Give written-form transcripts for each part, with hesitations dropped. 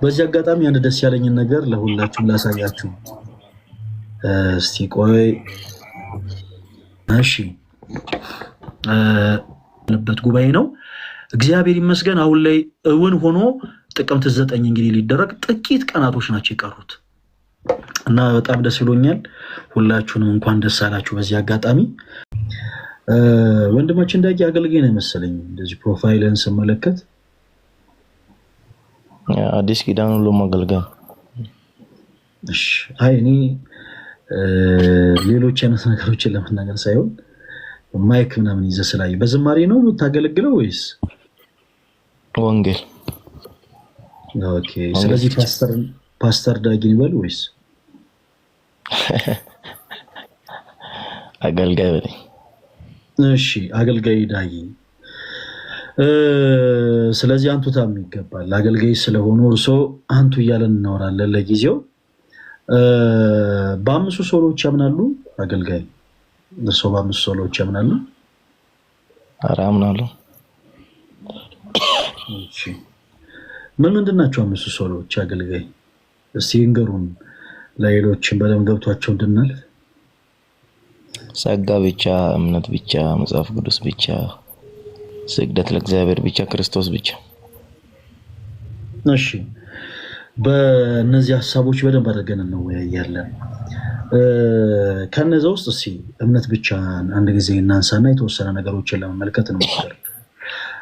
በዚህ አጋጣሚ አንድ ደስ ያለኝን ነገር ለሁላችሁም ላሳያችሁ። እስቲ ቆይ እሺ ለበት ጉባኤ ነው። እግዚአብሔር ይመስገን አሁን ላይ እውን ሆኖ ጥቅምት 9 እንግዲህ ሊደረግ ጥቂት ቀናቶች ናቸው የቀሩት እና በጣም ደስ ብሎኛል። ሁላችሁንም እንኳን ደስ አላችሁ። በዚህ አጋጣሚ ወንድማችን እንዳቂ አገልጋይ ነው መሰለኝ እንደዚህ ፕሮፋይልን ስመለከት አዲስ ኪዳን ሁሉ ማገልገል። እሺ አይ እኔ ሌሎች አይነት ነገሮችን ለመናገር ሳይሆን ማይክ ምናምን ይዘህ ስላየሁ በዝማሬ ነው የምታገለግለው ወይስ ወንጌል? ኦኬ ስለዚህ ፓስተር ዳጊ ይበል ወይስ አገልጋይ በል? እሺ አገልጋይ ዳጊ። ስለዚህ አንቱታም ይገባል። አገልጋይ ስለሆኑ እርሶ አንቱ እያለን እናወራለን ለጊዜው። በአምስቱ ሶሎዎች ያምናሉ? አገልጋይ እርሶ በአምስቱ ሶሎዎች ያምናሉ? ኧረ አምናለሁ። እሺ ምንድን ናቸው አምስቱ ሶሎዎች አገልጋይ? እስቲ እንገሩን ለሌሎችም በደንብ ገብቷቸው እንድናልፍ። ጸጋ ብቻ፣ እምነት ብቻ፣ መጽሐፍ ቅዱስ ብቻ፣ ስግደት ለእግዚአብሔር ብቻ፣ ክርስቶስ ብቻ። እሺ በእነዚህ ሀሳቦች በደንብ አድርገን እንወያያለን። ከነዛ ውስጥ እስቲ እምነት ብቻ አንድ ጊዜ እናንሳና የተወሰነ ነገሮችን ለመመልከት እንሞክር።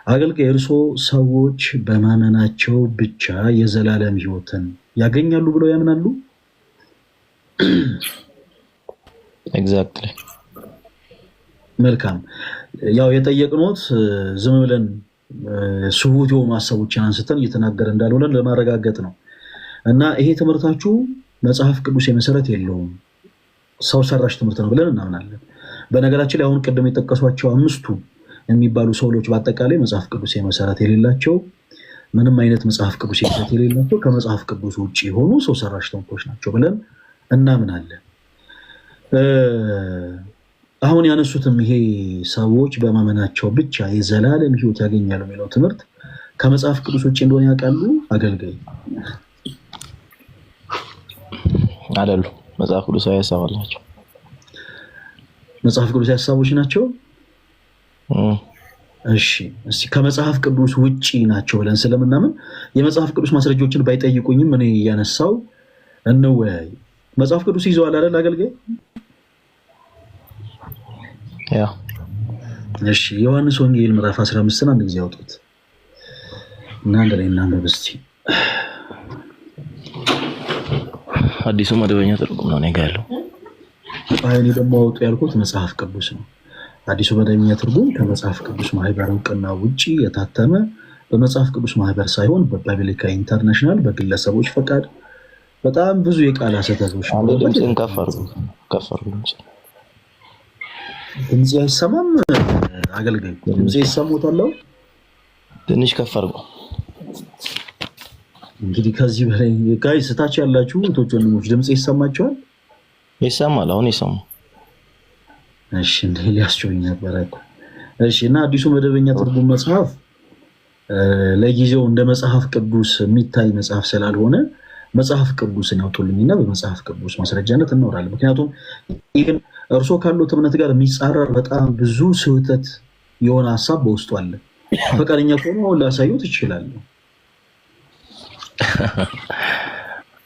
አገልጋይ እርሶ ሰዎች በማመናቸው ብቻ የዘላለም ሕይወትን ያገኛሉ ብለው ያምናሉ? ኤግዛክትሊ። መልካም። ያው የጠየቅነውት ዝም ብለን ስሁት የሆኑ ሀሳቦችን አንስተን እየተናገረ እንዳልሆነ ለማረጋገጥ ነው። እና ይሄ ትምህርታችሁ መጽሐፍ ቅዱስ መሰረት የለውም፣ ሰው ሰራሽ ትምህርት ነው ብለን እናምናለን። በነገራችን ላይ አሁን ቅድም የጠቀሷቸው አምስቱ የሚባሉ ሶሎች በአጠቃላይ መጽሐፍ ቅዱስ መሰረት የሌላቸው፣ ምንም አይነት መጽሐፍ ቅዱስ መሰረት የሌላቸው ከመጽሐፍ ቅዱስ ውጭ የሆኑ ሰው ሰራሽ ትምህርቶች ናቸው ብለን እናምናለን። አሁን ያነሱትም ይሄ ሰዎች በማመናቸው ብቻ የዘላለም ሕይወት ያገኛሉ የሚለው ትምህርት ከመጽሐፍ ቅዱስ ውጭ እንደሆነ ያውቃሉ አገልጋይ? አይደሉ። መጽሐፍ ቅዱሳዊ ሐሳብ አላቸው። መጽሐፍ ቅዱሳዊ ሐሳቦች ናቸው። እሺ እስቲ ከመጽሐፍ ቅዱስ ውጪ ናቸው ብለን ስለምናምን የመጽሐፍ ቅዱስ ማስረጃዎችን ባይጠይቁኝም እኔ ያነሳው እንወያይ። መጽሐፍ ቅዱስ ይዘዋል አይደል አገልጋይ? ያ እሺ ዮሐንስ ወንጌል ምዕራፍ 15 አንድ ጊዜ አውጡት እና አንድ ላይ እናንብብ እስቲ። አዲሱ መደበኛ ትርጉም ነው ነገ ያለው። እኔ ደግሞ አውጡ ያልኩት መጽሐፍ ቅዱስ ነው። አዲሱ መደበኛ ትርጉም ከመጽሐፍ ቅዱስ ማህበር እውቅና ውጪ የታተመ በመጽሐፍ ቅዱስ ማህበር ሳይሆን በባቢሊካ ኢንተርናሽናል በግለሰቦች ፈቃድ በጣም ብዙ የቃል ስህተቶች ድምፅን ከፈሩ ድምፅ አይሰማም። አገልጋይ ድምፅ ይሰሙታል? ትንሽ ከፈሩ። እንግዲህ ከዚህ በላይ ጋይ ስታች ያላችሁ እህቶች ወንድሞች ድምፅ ይሰማቸዋል? ይሰማል። አሁን ይሰማል። እሺ እንዴ ሊያስጮኝ ነበር እኮ። እሺ እና አዲሱ መደበኛ ትርጉም መጽሐፍ ለጊዜው እንደ መጽሐፍ ቅዱስ የሚታይ መጽሐፍ ስላልሆነ መጽሐፍ ቅዱስን ያውጡልኝና በመጽሐፍ ቅዱስ ማስረጃነት እናወራለን። ምክንያቱም ይሄን እርሶ ካሉት እምነት ጋር የሚጻረር በጣም ብዙ ስህተት የሆነ ሐሳብ በውስጡ አለ። ፈቃደኛ ከሆነ ላሳዩት ይችላል።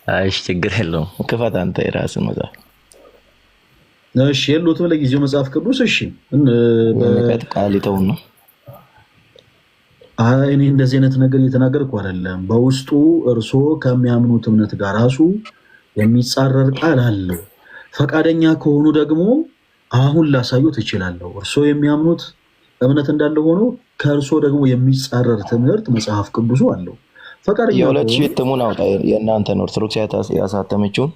አይሽ ችግር የለውም። ክፈት አንተ የራስህ መጽሐፍ። እሺ የሉትም ለጊዜው መጽሐፍ ቅዱስ። እሺ በነከት ቃል ይተውና እኔ እንደዚህ አይነት ነገር እየተናገርኩ አይደለም። በውስጡ እርሶ ከሚያምኑት እምነት ጋር ራሱ የሚጻረር ቃል አለው። ፈቃደኛ ከሆኑ ደግሞ አሁን ላሳዩት እችላለሁ። እርሶ የሚያምኑት እምነት እንዳለ ሆኖ ከእርሶ ደግሞ የሚጻረር ትምህርት መጽሐፍ ቅዱሱ አለው። ፈቃደኛ የሁለት ሺህ እትሙን አውጣ። የእናንተን ኦርቶዶክስ ያሳተመችውን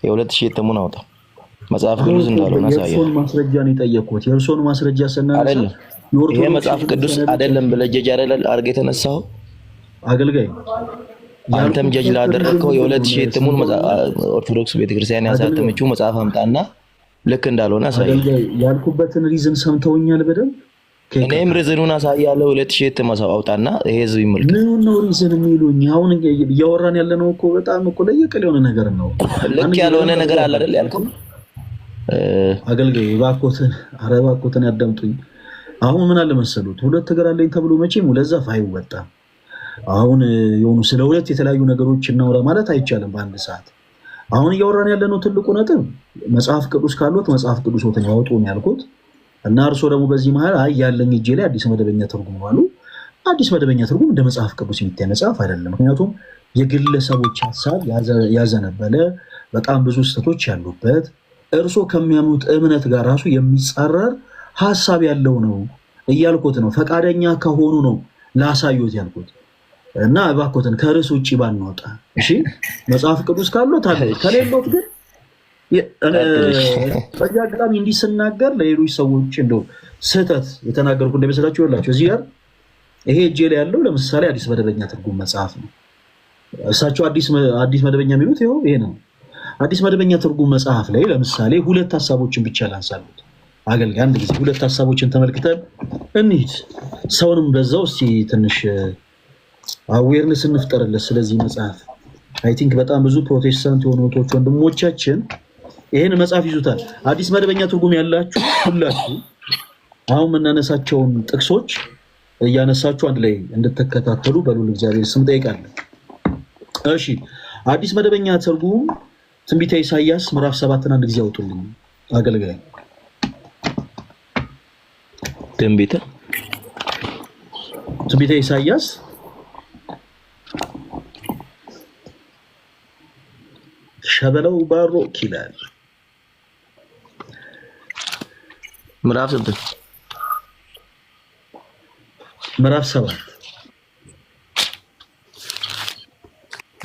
የሁለት ሺህ እትሙን አውጣ። መጽሐፍ ቅዱስ እንዳልሆነ አሳየው። የእርሶን ማስረጃ ነው የጠየቅኩት። የእርሶን ማስረጃ ስናነሳ ይሄ መጽሐፍ ቅዱስ አይደለም ብለህ ጀጅ አይደለም አድርገህ የተነሳው አገልጋይ። አንተም ጀጅ ላደረከው የሁለት ሺህ እትሙን ኦርቶዶክስ ቤተክርስቲያን ያሳተመችው መጽሐፍ አምጣና ልክ እንዳልሆነ አሳየው። ያልኩበትን ሪዝን ሰምተውኛል በደንብ እኔም ሪዝኑን አሳያለሁ። 2000 እትም አውጣና ይሄ ህዝብ ይመልከት። ምን ነው ሪዝን የሚሉኝ? አሁን እያወራን ያለነው እኮ በጣም እኮ ለየቅል የሆነ ነገር ነው። ልክ ያልሆነ ነገር አለ አይደል ያልከው? አገልጋይ እባክዎትን ያዳምጡኝ። አሁን ምን አለ መሰሉት፣ ሁለት እግር አለኝ ተብሎ መቼም ሁለት ዛፍ አይወጣም። አሁን የሆኑ ስለ ሁለት የተለያዩ ነገሮች እናውራ ማለት አይቻልም በአንድ ሰዓት። አሁን እያወራን ያለነው ትልቁ ነጥብ መጽሐፍ ቅዱስ ካሉት መጽሐፍ ቅዱስ ወተን ያወጡ ነው ያልኩት። እና እርሶ ደግሞ በዚህ መሀል አይ ያለኝ እጄ ላይ አዲስ መደበኛ ትርጉም አሉ። አዲስ መደበኛ ትርጉም እንደ መጽሐፍ ቅዱስ የሚታይ መጽሐፍ አይደለም። ምክንያቱም የግለሰቦች ሀሳብ ያዘነበለ በጣም ብዙ ስህተቶች ያሉበት እርሶ ከሚያምኑት እምነት ጋር ራሱ የሚጻረር ሀሳብ ያለው ነው እያልኩት ነው። ፈቃደኛ ከሆኑ ነው ላሳዩት ያልኩት። እና እባክዎትን ከርዕስ ውጭ ባንወጣ እሺ። መጽሐፍ ቅዱስ ካሉት አለ፣ ከሌሎት ግን በዚህ አጋጣሚ እንዲህ ስናገር ለሌሎች ሰዎች እንደው ስህተት የተናገርኩ እንደሚመስላችሁ ይኸውላችሁ፣ እዚህ ጋር ይሄ እጄ ላይ ያለው ለምሳሌ አዲስ መደበኛ ትርጉም መጽሐፍ ነው። እሳቸው አዲስ መደበኛ የሚሉት ይኸው ይሄ ነው። አዲስ መደበኛ ትርጉም መጽሐፍ ላይ ለምሳሌ ሁለት ሀሳቦችን ብቻ ላንሳሉት። አገልጋይ አንድ ጊዜ ሁለት ሀሳቦችን ተመልክተን እንሂድ። ሰውንም በዛው እስቲ ትንሽ አዌርነስ እንፍጠርለት ስለዚህ መጽሐፍ። አይ ቲንክ በጣም ብዙ ፕሮቴስታንት የሆኑ እህቶች ወንድሞቻችን ይሄን መጽሐፍ ይዙታል። አዲስ መደበኛ ትርጉም ያላችሁ ሁላችሁ አሁን የምናነሳቸውን ጥቅሶች እያነሳችሁ አንድ ላይ እንድትከታተሉ በሉል እግዚአብሔር ስም ጠይቃለሁ። እሺ፣ አዲስ መደበኛ ትርጉም ትንቢተ ኢሳይያስ ምዕራፍ 7ን አንድ ጊዜ አውጡልኝ አገልጋይ። ትንቢተ ኢሳይያስ ሸበለው ባሮክ ይላል። ምዕራፍ 7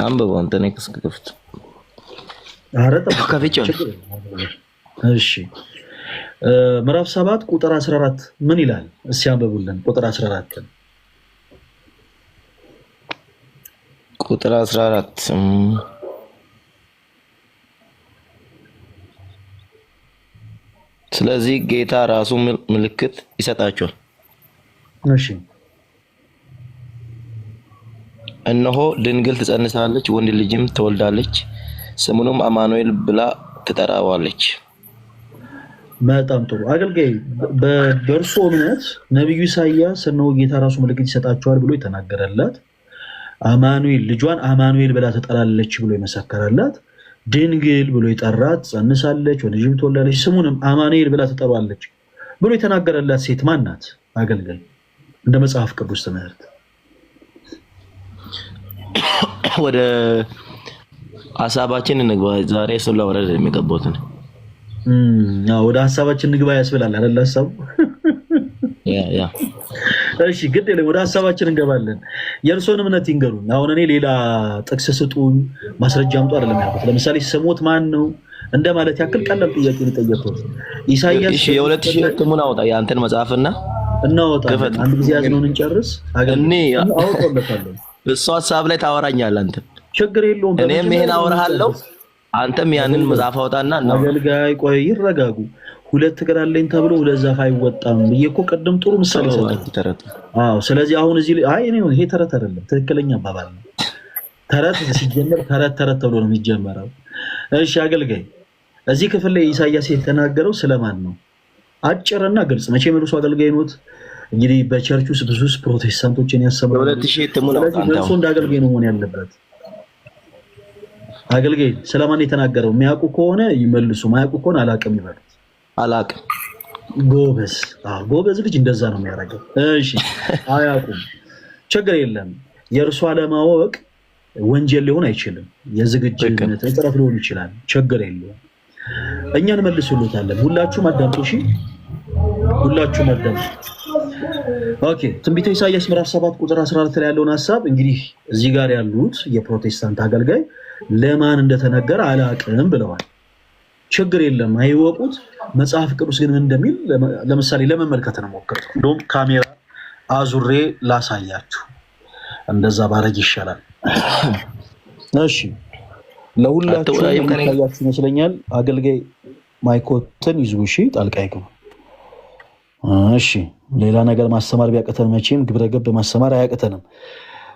አንብበው አንተ ነክስ ከፍት አረጣ ከፍቼው። እሺ ምዕራፍ 7 ቁጥር 14 ምን ይላል? እስኪ አንብቡልን ቁጥር 14 ቁጥር 14 ስለዚህ ጌታ ራሱ ምልክት ይሰጣቸዋል። እሺ እነሆ ድንግል ትጸንሳለች፣ ወንድ ልጅም ትወልዳለች፣ ስሙንም አማኑኤል ብላ ትጠራዋለች። በጣም ጥሩ አገልጋይ። በእርሶ እምነት ነቢዩ ኢሳይያስ እነሆ ጌታ ራሱ ምልክት ይሰጣቸዋል ብሎ የተናገረላት፣ አማኑኤል ልጇን አማኑኤል ብላ ትጠራለች ብሎ የመሰከረላት፣ ድንግል ብሎ የጠራት ጸንሳለች፣ ወንድ ልጅም ትወልዳለች፣ ስሙንም አማኑኤል ብላ ትጠራዋለች ብሎ የተናገረላት ሴት ማን ናት? አገልጋይ እንደ መጽሐፍ ቅዱስ ትምህርት ወደ ሀሳባችን እንግባ። ዛሬ እሱን ላወራድ የሚገባው ነው። ወደ ሀሳባችን እንግባ ያስብላል አይደል? ሀሳቡ ያ እሺ፣ ግድ የለም ወደ ሀሳባችን እንገባለን። የእርሶን እምነት ይንገሩኝ። አሁን እኔ ሌላ ጥቅስ ስጡኝ ማስረጃ አምጡ አይደለም ያልኩት። ለምሳሌ ስሞት ማን ነው እንደማለት ያክል ቀላል ጥያቄ ነው የጠየቁት። ኢሳይያስ እሺ፣ የ2000 እትሙን አውጣ የአንተን መጽሐፍና እናወጣለን። አንድ ጊዜ ያዝነውን እንጨርስ። አውጣለታለሁ። እሱ ሀሳብ ላይ ታወራኛለህ አንተ። ችግር የለውም። እኔም ይሄን አወራሃለሁ፣ አንተም ያንን መጽሐፍ አውጣና ነው። አገልጋይ ቆይ ይረጋጉ። ሁለት እግር አለኝ ተብሎ ሁለት ዛፍ አይወጣም ብዬ እኮ ቅድም ጥሩ ምሳሌ ሰጠሁ። አዎ፣ ስለዚህ አሁን እዚህ ይሄ ተረት አይደለም፣ ትክክለኛ አባባል ነው። ተረት ሲጀመር ተረት ተብሎ ነው የሚጀመረው። እሺ አገልጋይ፣ እዚህ ክፍል ላይ ኢሳይያስ የተናገረው ስለማን ነው? አጭርና ግልጽ። መቼም እርሱ አገልጋይ ኖት። እንግዲህ በቸርች ውስጥ ብዙ ፕሮቴስታንቶችን ያሰማሉ። ስለዚህ እንደ አገልጋይ ነው መሆን ያለበት። አገልጋይ ስለማን የተናገረው የሚያውቁ ከሆነ ይመልሱ፣ ማያውቁ ከሆነ አላውቅም ይበሉ። አላውቅም። ጎበዝ ልጅ እንደዛ ነው የሚያደርገው። እሺ አያውቁም፣ ችግር የለም። የእርሱ አለማወቅ ወንጀል ሊሆን አይችልም። የዝግጅነት እጥረት ሊሆን ይችላል። ችግር የለውም። እኛ እንመልሱልታለን። ሁላችሁም አዳምጡ። እሺ ሁላችሁም አዳምጡ። ኦኬ፣ ትንቢተ ኢሳይያስ ምዕራፍ 7 ቁጥር 14 ላይ ያለውን ሐሳብ እንግዲህ እዚህ ጋር ያሉት የፕሮቴስታንት አገልጋይ ለማን እንደተነገረ አላውቅም ብለዋል። ችግር የለም፣ አይወቁት። መጽሐፍ ቅዱስ ግን ምን እንደሚል ለምሳሌ ለመመልከት ነው ሞክር። እንደውም ካሜራ አዙሬ ላሳያችሁ፣ እንደዛ ባረግ ይሻላል። እሺ ለሁላችሁ ይመስለኛል። አገልጋይ ማይኮትን ይዙ። እሺ ጣልቃ ይግቡ። እሺ ሌላ ነገር ማስተማር ቢያቅተን መቼም ግብረገብ ማስተማር አያቅተንም።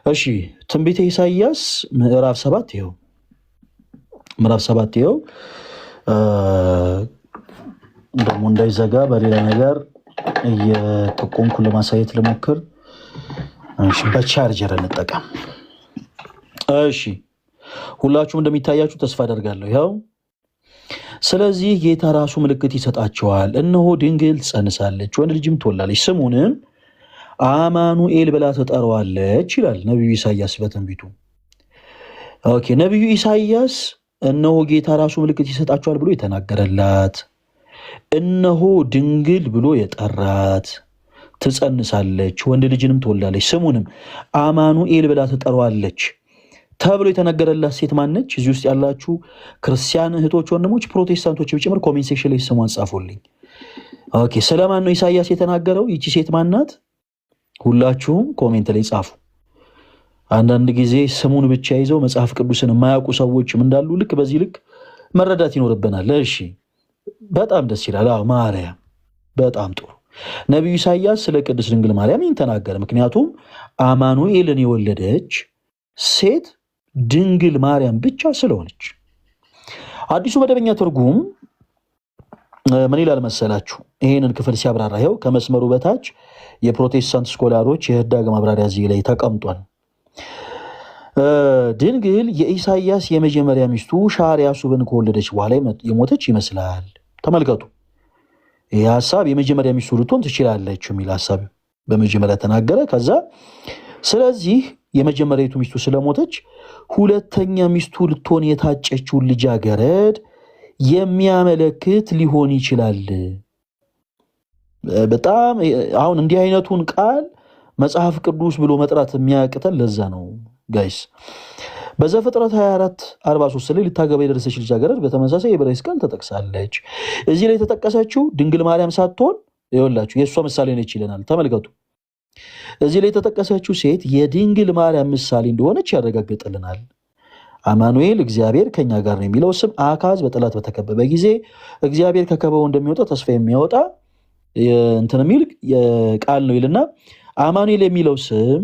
እሺ ትንቢተ ኢሳይያስ ምዕራፍ 7 ይኸው ምዕራፍ 7 ይኸው ደግሞ እንዳይዘጋ በሌላ ነገር እየጠቆምኩ ለማሳየት ልሞክር። እሺ በቻርጀር እንጠቀም። እሺ ሁላችሁም እንደሚታያችሁ ተስፋ አደርጋለሁ። ያው ስለዚህ ጌታ ራሱ ምልክት ይሰጣቸዋል። እነሆ ድንግል ትጸንሳለች፣ ወንድ ልጅም ትወልዳለች፣ ስሙንም አማኑኤል ብላ ትጠራዋለች ይላል ነቢዩ ኢሳይያስ በትንቢቱ። ኦኬ ነቢዩ ኢሳይያስ እነሆ ጌታ ራሱ ምልክት ይሰጣቸዋል ብሎ የተናገረላት፣ እነሆ ድንግል ብሎ የጠራት፣ ትጸንሳለች፣ ወንድ ልጅንም ትወልዳለች፣ ስሙንም አማኑኤል ብላ ትጠራዋለች ተብሎ የተነገረላት ሴት ማነች? እዚህ ውስጥ ያላችሁ ክርስቲያን እህቶች፣ ወንድሞች፣ ፕሮቴስታንቶች ጭምር ኮሜንት ሴክሽን ላይ ስሟን ጻፉልኝ። ኦኬ ስለማን ነው ኢሳይያስ የተናገረው? ይቺ ሴት ማናት? ሁላችሁም ኮሜንት ላይ ጻፉ። አንዳንድ ጊዜ ስሙን ብቻ ይዘው መጽሐፍ ቅዱስን የማያውቁ ሰዎችም እንዳሉ ልክ በዚህ ልክ መረዳት ይኖርብናል። እሺ በጣም ደስ ይላል። ማርያም በጣም ጥሩ። ነቢዩ ኢሳይያስ ስለ ቅድስት ድንግል ማርያም ይህን ተናገረ። ምክንያቱም አማኑኤልን የወለደች ሴት ድንግል ማርያም ብቻ ስለሆነች። አዲሱ መደበኛ ትርጉም ምን ይላል መሰላችሁ? ይህንን ክፍል ሲያብራራ ይኸው ከመስመሩ በታች የፕሮቴስታንት ስኮላሮች የህዳግ ማብራሪያ እዚህ ላይ ተቀምጧል። ድንግል የኢሳይያስ የመጀመሪያ ሚስቱ ሻርያሱብን ከወለደች በኋላ የሞተች ይመስላል። ተመልከቱ፣ ይህ ሀሳብ የመጀመሪያ ሚስቱ ልትሆን ትችላለች የሚል ሀሳብ በመጀመሪያ ተናገረ። ከዛ ስለዚህ የመጀመሪያቱ ሚስቱ ስለሞተች ሁለተኛ ሚስቱ ልትሆን የታጨችውን ልጃገረድ የሚያመለክት ሊሆን ይችላል። በጣም አሁን እንዲህ አይነቱን ቃል መጽሐፍ ቅዱስ ብሎ መጥራት የሚያቅተን ለዛ ነው ጋይስ። በዘፍጥረት 24:43 ላይ ልታገባ የደረሰች ልጃገረድ በተመሳሳይ የዕብራይስጥ ቃል ተጠቅሳለች። እዚህ ላይ የተጠቀሰችው ድንግል ማርያም ሳትሆን ይኸውላችሁ የእሷ ምሳሌ ነች ይለናል። ተመልከቱ፣ እዚህ ላይ የተጠቀሰችው ሴት የድንግል ማርያም ምሳሌ እንደሆነች ያረጋግጥልናል። አማኑኤል እግዚአብሔር ከኛ ጋር ነው የሚለው ስም አካዝ በጠላት በተከበበ ጊዜ እግዚአብሔር ከከበበው እንደሚወጣ ተስፋ የሚያወጣ እንትን የሚል ቃል ነው ይልና አማኑኤል የሚለው ስም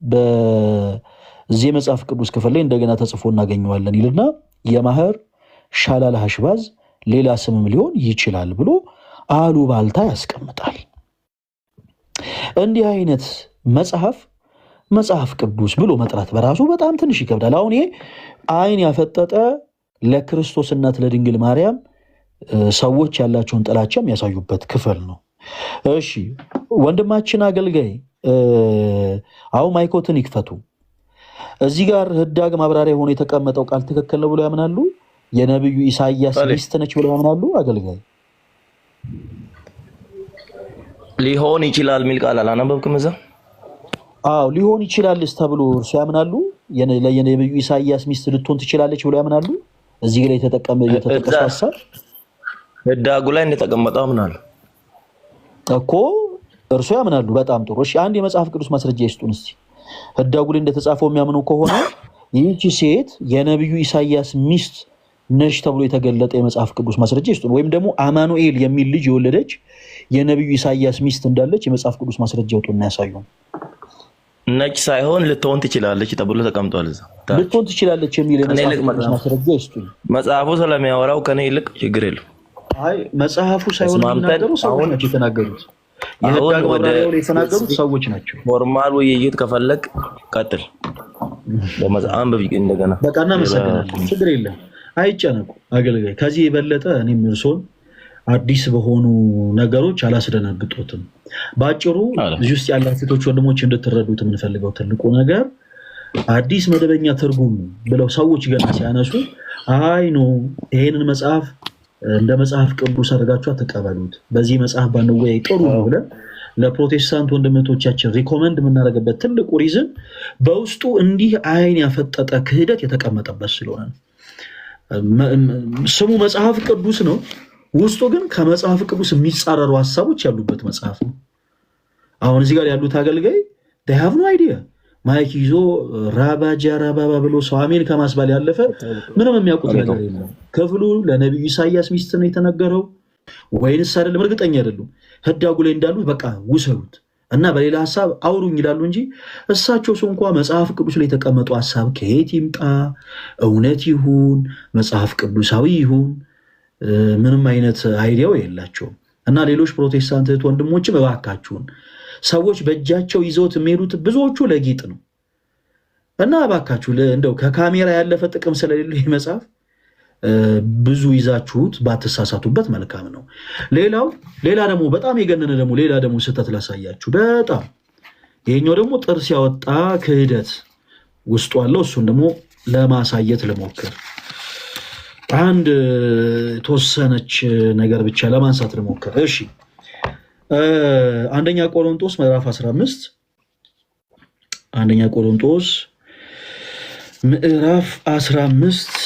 በዚህ መጽሐፍ ቅዱስ ክፍል ላይ እንደገና ተጽፎ እናገኘዋለን ይልና የማህር ሻላል ሐሽባዝ ሌላ ስምም ሊሆን ይችላል ብሎ አሉባልታ ያስቀምጣል። እንዲህ አይነት መጽሐፍ ቅዱስ ብሎ መጥራት በራሱ በጣም ትንሽ ይከብዳል። አሁን ይሄ አይን ያፈጠጠ ለክርስቶስ እናት ለድንግል ማርያም ሰዎች ያላቸውን ጥላቻ የሚያሳዩበት ክፍል ነው። እሺ ወንድማችን አገልጋይ አሁን ማይኮትን ይክፈቱ። እዚህ ጋር ህዳግ ማብራሪያ ሆኖ የተቀመጠው ቃል ትክክል ነው ብሎ ያምናሉ? የነብዩ ኢሳይያስ ሚስት ነች ብሎ ያምናሉ? አገልጋይ ሊሆን ይችላል የሚል ቃል አላነበብክም እዛ? አዎ ሊሆን ይችላልስ ተብሎ እርሱ ያምናሉ? የነብዩ ኢሳይያስ ሚስት ልትሆን ትችላለች ብሎ ያምናሉ? እዚህ ላይ የተጠቀሰው ሐሳብ ህዳጉ ላይ እንደተቀመጠው አምናለሁ እኮ እርሱ ያምናሉ። በጣም ጥሩ። እሺ አንድ የመጽሐፍ ቅዱስ ማስረጃ ይስጡን እስቲ። ህዳጉ ላይ እንደተጻፈው የሚያምኑ ከሆነ ይህቺ ሴት የነብዩ ኢሳይያስ ሚስት ነሽ ተብሎ የተገለጠ የመጽሐፍ ቅዱስ ማስረጃ ይስጡን። ወይም ደግሞ አማኑኤል የሚል ልጅ የወለደች የነብዩ ኢሳይያስ ሚስት እንዳለች የመጽሐፍ ቅዱስ ማስረጃ ይወጡና ያሳዩን። ነች ሳይሆን ልትሆን ትችላለች ተብሎ ተቀምጧል እዛ። ልትሆን ትችላለች የሚል የመጽሐፍ ቅዱስ ማስረጃ ይስጡን። መጽሐፉ ስለሚያወራው ከኔ ይልቅ ችግር የለም። አይ መጽሐፉ ሳይሆን የሚናገሩ ሰዎች ናቸው የተናገሩት። የህዳግ ማብራሪያው ላይ የተናገሩት ሰዎች ናቸው። ፎርማል ውይይት ከፈለግ ቀጥል። በመጽሐፍ በቢቅ እንደገና በቃ እናመሰግናለን። ችግር የለም አይጨነቁ አገልጋይ። ከዚህ የበለጠ እኔም እርሶን አዲስ በሆኑ ነገሮች አላስደነግጦትም። በአጭሩ እዚህ ውስጥ ያላችሁ ሴቶች ወንድሞች እንድትረዱት የምንፈልገው ትልቁ ነገር አዲስ መደበኛ ትርጉም ብለው ሰዎች ገና ሲያነሱ አይ ኖ ይሄንን መጽሐፍ እንደ መጽሐፍ ቅዱስ አድርጋችሁ ተቀበሉት፣ በዚህ መጽሐፍ ባንወያይ ጥሩ ነው ብለን ለፕሮቴስታንት ወንድሞቻችን ሪኮመንድ የምናደርግበት ትልቁ ሪዝን በውስጡ እንዲህ አይን ያፈጠጠ ክህደት የተቀመጠበት ስለሆነ ስሙ መጽሐፍ ቅዱስ ነው። ውስጡ ግን ከመጽሐፍ ቅዱስ የሚጻረሩ ሀሳቦች ያሉበት መጽሐፍ ነው። አሁን እዚህ ጋር ያሉት አገልጋይ they have no idea ማይክ ይዞ ራባጃ ራባባ ብሎ ሰው አሜን ከማስባል ያለፈ ምንም የሚያውቁት ነገር የለም። ክፍሉ ለነቢዩ ኢሳይያስ ሚስት ነው የተነገረው። ወይንስ አይደለም እርግጠኛ አይደሉም። ህዳጉ ላይ እንዳሉት በቃ ውሰዱት እና በሌላ ሐሳብ አውሩኝ ይላሉ እንጂ እሳቸው ሰው እንኳ መጽሐፍ ቅዱስ ላይ የተቀመጡ ሐሳብ ከየት ይምጣ እውነት ይሁን መጽሐፍ ቅዱሳዊ ይሁን ምንም አይነት አይዲያው የላቸውም። እና ሌሎች ፕሮቴስታንት እህት ወንድሞችም እባካችሁን ሰዎች በእጃቸው ይዘውት የሚሄዱት ብዙዎቹ ለጌጥ ነው እና እባካችሁ እንደው ከካሜራ ያለፈ ጥቅም ስለሌለው ይህ መጽሐፍ ብዙ ይዛችሁት ባትሳሳቱበት መልካም ነው። ሌላ ደግሞ በጣም የገነነ ደግሞ ሌላ ደግሞ ስህተት ላሳያችሁ። በጣም ይሄኛው ደግሞ ጥርስ ያወጣ ክህደት ውስጡ አለው። እሱን ደግሞ ለማሳየት ልሞክር። አንድ ተወሰነች ነገር ብቻ ለማንሳት ልሞክር። እሺ አንደኛ ቆሮንቶስ ምዕራፍ 15 አንደኛ ቆሮንቶስ ምዕራፍ 15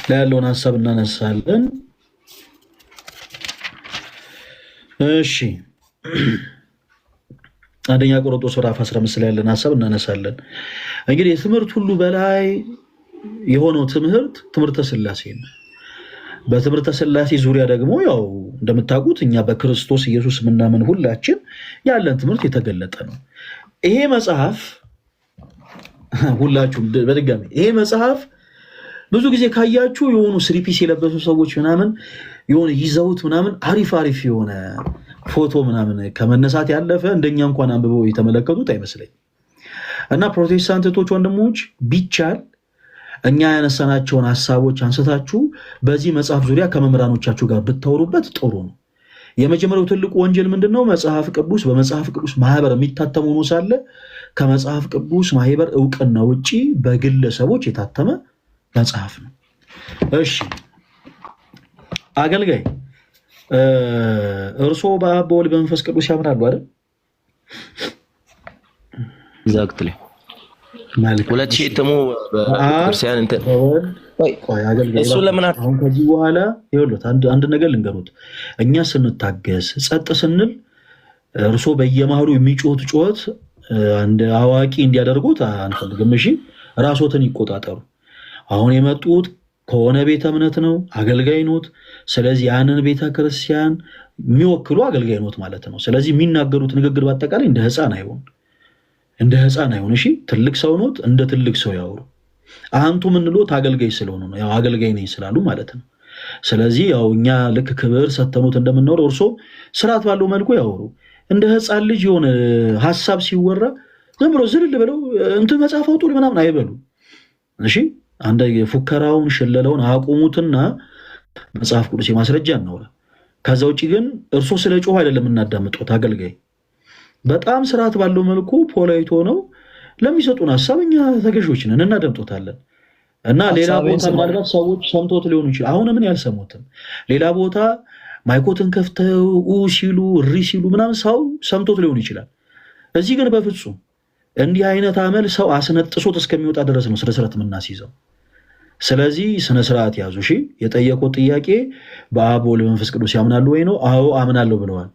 ላይ ያለውን ሐሳብ እናነሳለን። እሺ አንደኛ ቆሮንቶስ ምዕራፍ 15 ላይ ያለን ሐሳብ እናነሳለን። እንግዲህ የትምህርት ሁሉ በላይ የሆነው ትምህርተ ሥላሴ ነው። በትምህርተ ሥላሴ ዙሪያ ደግሞ ያው እንደምታውቁት እኛ በክርስቶስ ኢየሱስ የምናምን ሁላችን ያለን ትምህርት የተገለጠ ነው። ይሄ መጽሐፍ ሁላችሁም በድጋሚ ይሄ መጽሐፍ ብዙ ጊዜ ካያችሁ የሆኑ ስሪፒስ የለበሱ ሰዎች ምናምን የሆነ ይዘውት ምናምን አሪፍ የሆነ ፎቶ ምናምን ከመነሳት ያለፈ እንደኛ እንኳን አንብበው የተመለከቱት አይመስለኝ እና ፕሮቴስታንት እህቶች ወንድሞች ቢቻል እኛ ያነሳናቸውን ሐሳቦች አንስታችሁ በዚህ መጽሐፍ ዙሪያ ከመምህራኖቻችሁ ጋር ብታወሩበት ጥሩ ነው። የመጀመሪያው ትልቁ ወንጀል ምንድነው? መጽሐፍ ቅዱስ በመጽሐፍ ቅዱስ ማህበር የሚታተም ሆኖ ሳለ ከመጽሐፍ ቅዱስ ማህበር እውቅና ውጪ በግለሰቦች የታተመ መጽሐፍ ነው። እሺ አገልጋይ እርስዎ በአብ በወልድ በመንፈስ ቅዱስ ያምናሉ አይደል? ኤግዛክትሊ ሁለት ሺህ እትሙ በክርስቲያን እንትን እሱ ለምን አሁን ከዚህ በኋላ ይኸውልህ አንድ ነገር ልንገሩት። እኛ ስንታገስ ጸጥ ስንል እርስዎ በየመሃሉ የሚጮት ጩኸት አንድ አዋቂ እንዲያደርጉት አንፈልግም። እሺ ራስዎትን ይቆጣጠሩ። አሁን የመጡት ከሆነ ቤተ እምነት ነው፣ አገልጋይ ኖት። ስለዚህ ያንን ቤተ ክርስቲያን የሚወክሉ አገልጋይ ኖት ማለት ነው። ስለዚህ የሚናገሩት ንግግር በአጠቃላይ እንደ ሕፃን አይሆን። እሺ ትልቅ ሰው ኖት፣ እንደ ትልቅ ሰው ያወሩ። አንቱ ምንሎት አገልጋይ ስለሆኑ ነው፣ ያው አገልጋይ ነኝ ስላሉ ማለት ነው። ስለዚህ ያው እኛ ልክ ክብር ሰተኑት እንደምናወራው እርሶ ስርዓት ባለው መልኩ ያወሩ። እንደ ሕፃን ልጅ የሆነ ሐሳብ ሲወራ ዝም ብሎ ዝልል ብለው እንትን መጽሐፍ አውጡ ምናምን አይበሉ። እሺ አንደ ፉከራውን ሽለለውን አቁሙትና መጽሐፍ ቅዱስ የማስረጃ ነው። ከዛ ውጪ ግን እርሶ ስለ ጮህ አይደለም እናዳምጡት። አገልጋይ በጣም ስርዓት ባለው መልኩ ፖላይት ሆነው ለሚሰጡን ሐሳብ እኛ ተገዦች ነን፣ እናደምጦታለን። እና ሌላ ቦታ ምናልባት ሰዎች ሰምቶት ሊሆኑ ይችላል። አሁን ምን ያልሰሙትም ሌላ ቦታ ማይኮትን ከፍተው ሲሉ እሪ ሲሉ ምናምን ሰው ሰምቶት ሊሆኑ ይችላል። እዚህ ግን በፍጹም እንዲህ አይነት አመል ሰው አስነጥሶት እስከሚወጣ ድረስ ነው ስነ ስርዓት የምናስይዘው። ስለዚህ ስነ ስርዓት ያዙ። እሺ የጠየቁት ጥያቄ በአብ በወልድ በመንፈስ ቅዱስ ያምናሉ ወይ ነው? አዎ አምናለሁ ብለዋል።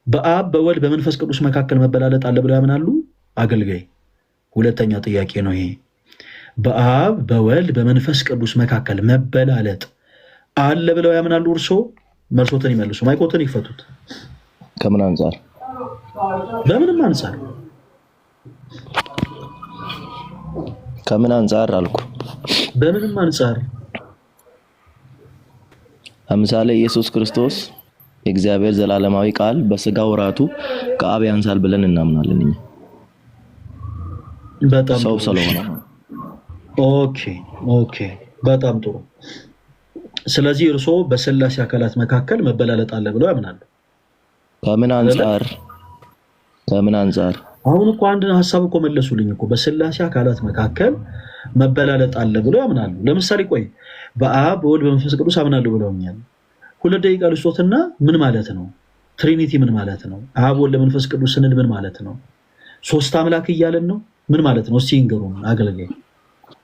በአብ በወልድ በመንፈስ ቅዱስ መካከል መበላለጥ አለ ብለው ያምናሉ? አገልጋይ ሁለተኛ ጥያቄ ነው ይሄ። በአብ በወልድ በመንፈስ ቅዱስ መካከል መበላለጥ አለ ብለው ያምናሉ? እርሶ መልሶትን ይመልሱ። ማይኮትን ይፈቱት። ከምን አንጻር? በምንም አንጻር። ከምን አንጻር አልኩ? በምንም አንጻር። ለምሳሌ ኢየሱስ ክርስቶስ የእግዚአብሔር ዘላለማዊ ቃል በስጋ ወራቱ ከአብ ያንሳል ብለን እናምናለን እኛ በጣም ሰው ስለሆነ። ኦኬ በጣም ጥሩ። ስለዚህ እርሶ በሥላሴ አካላት መካከል መበላለጥ አለ ብለው ያምናሉ? ከምን አንጻር? አሁን እኮ አንድ ሐሳብ እኮ መለሱልኝ እኮ። በሥላሴ አካላት መካከል መበላለጥ አለ ብለው ያምናሉ። ለምሳሌ ቆይ በአብ በወልድ በመንፈስ ቅዱስ አምናለሁ ብለውኛል። 2 ደቂቃ ልስጦትና ምን ማለት ነው? ትሪኒቲ ምን ማለት ነው? አብ ወልድ መንፈስ ቅዱስ ስንል ምን ማለት ነው? 3 አምላክ እያለን ነው ምን ማለት ነው? እስቲ ይንገሩን። አገልጋይ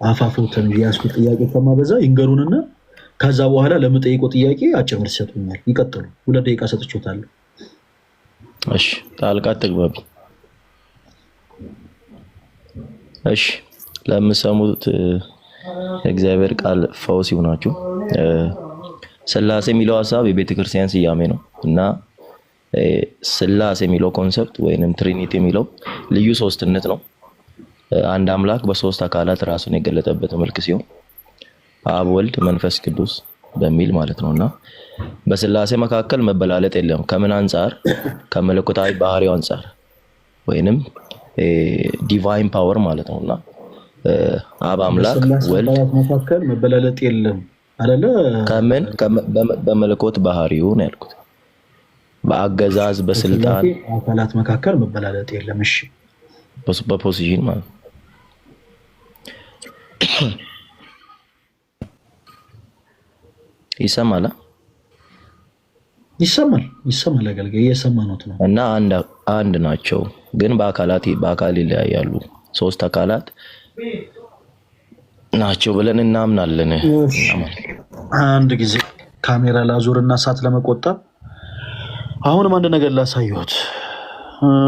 አፋፎትን ያስኩት ጥያቄ ከማበዛ ይንገሩንና ከዛ በኋላ ለምጠይቀው ጥያቄ አጭር መልስ ይሰጡኛል። ይቀጥሉ። 2 ደቂቃ ሰጥቼዎታለሁ። እሺ ጣልቃ ተግባቢ። እሺ ለምሰሙት እግዚአብሔር ቃል ፈውስ ይሁናችሁ። ስላሴ የሚለው ሐሳብ የቤተ ክርስቲያን ስያሜ ነው እና ስላሴ የሚለው ኮንሰፕት ወይንም ትሪኒቲ የሚለው ልዩ ሶስትነት ነው። አንድ አምላክ በሶስት አካላት ራሱን የገለጠበት መልክ ሲሆን አብ፣ ወልድ፣ መንፈስ ቅዱስ በሚል ማለት ነውና በስላሴ መካከል መበላለጥ የለም። ከምን አንፃር? ከመለኮታዊ ባህሪው አንፃር ወይንም ዲቫይን ፓወር ማለት ነውና አብ አምላክ፣ ወልድ መካከል መበላለጥ የለም አይደለ? ከምን? በመለኮት ባህሪው ነው ያልኩት። በአገዛዝ በስልጣን አካላት መካከል መበላለጥ የለም። እሺ በፖዚሽን ማለት ይሰማል አገልጋይ እየሰማነው ነው። እና አንድ ናቸው ግን በአካል ይለያያሉ። ሶስት አካላት ናቸው ብለን እናምናለን። አንድ ጊዜ ካሜራ ላዙርና ሰዓት ለመቆጠብ አሁንም አንድ ነገር ላሳየሁት።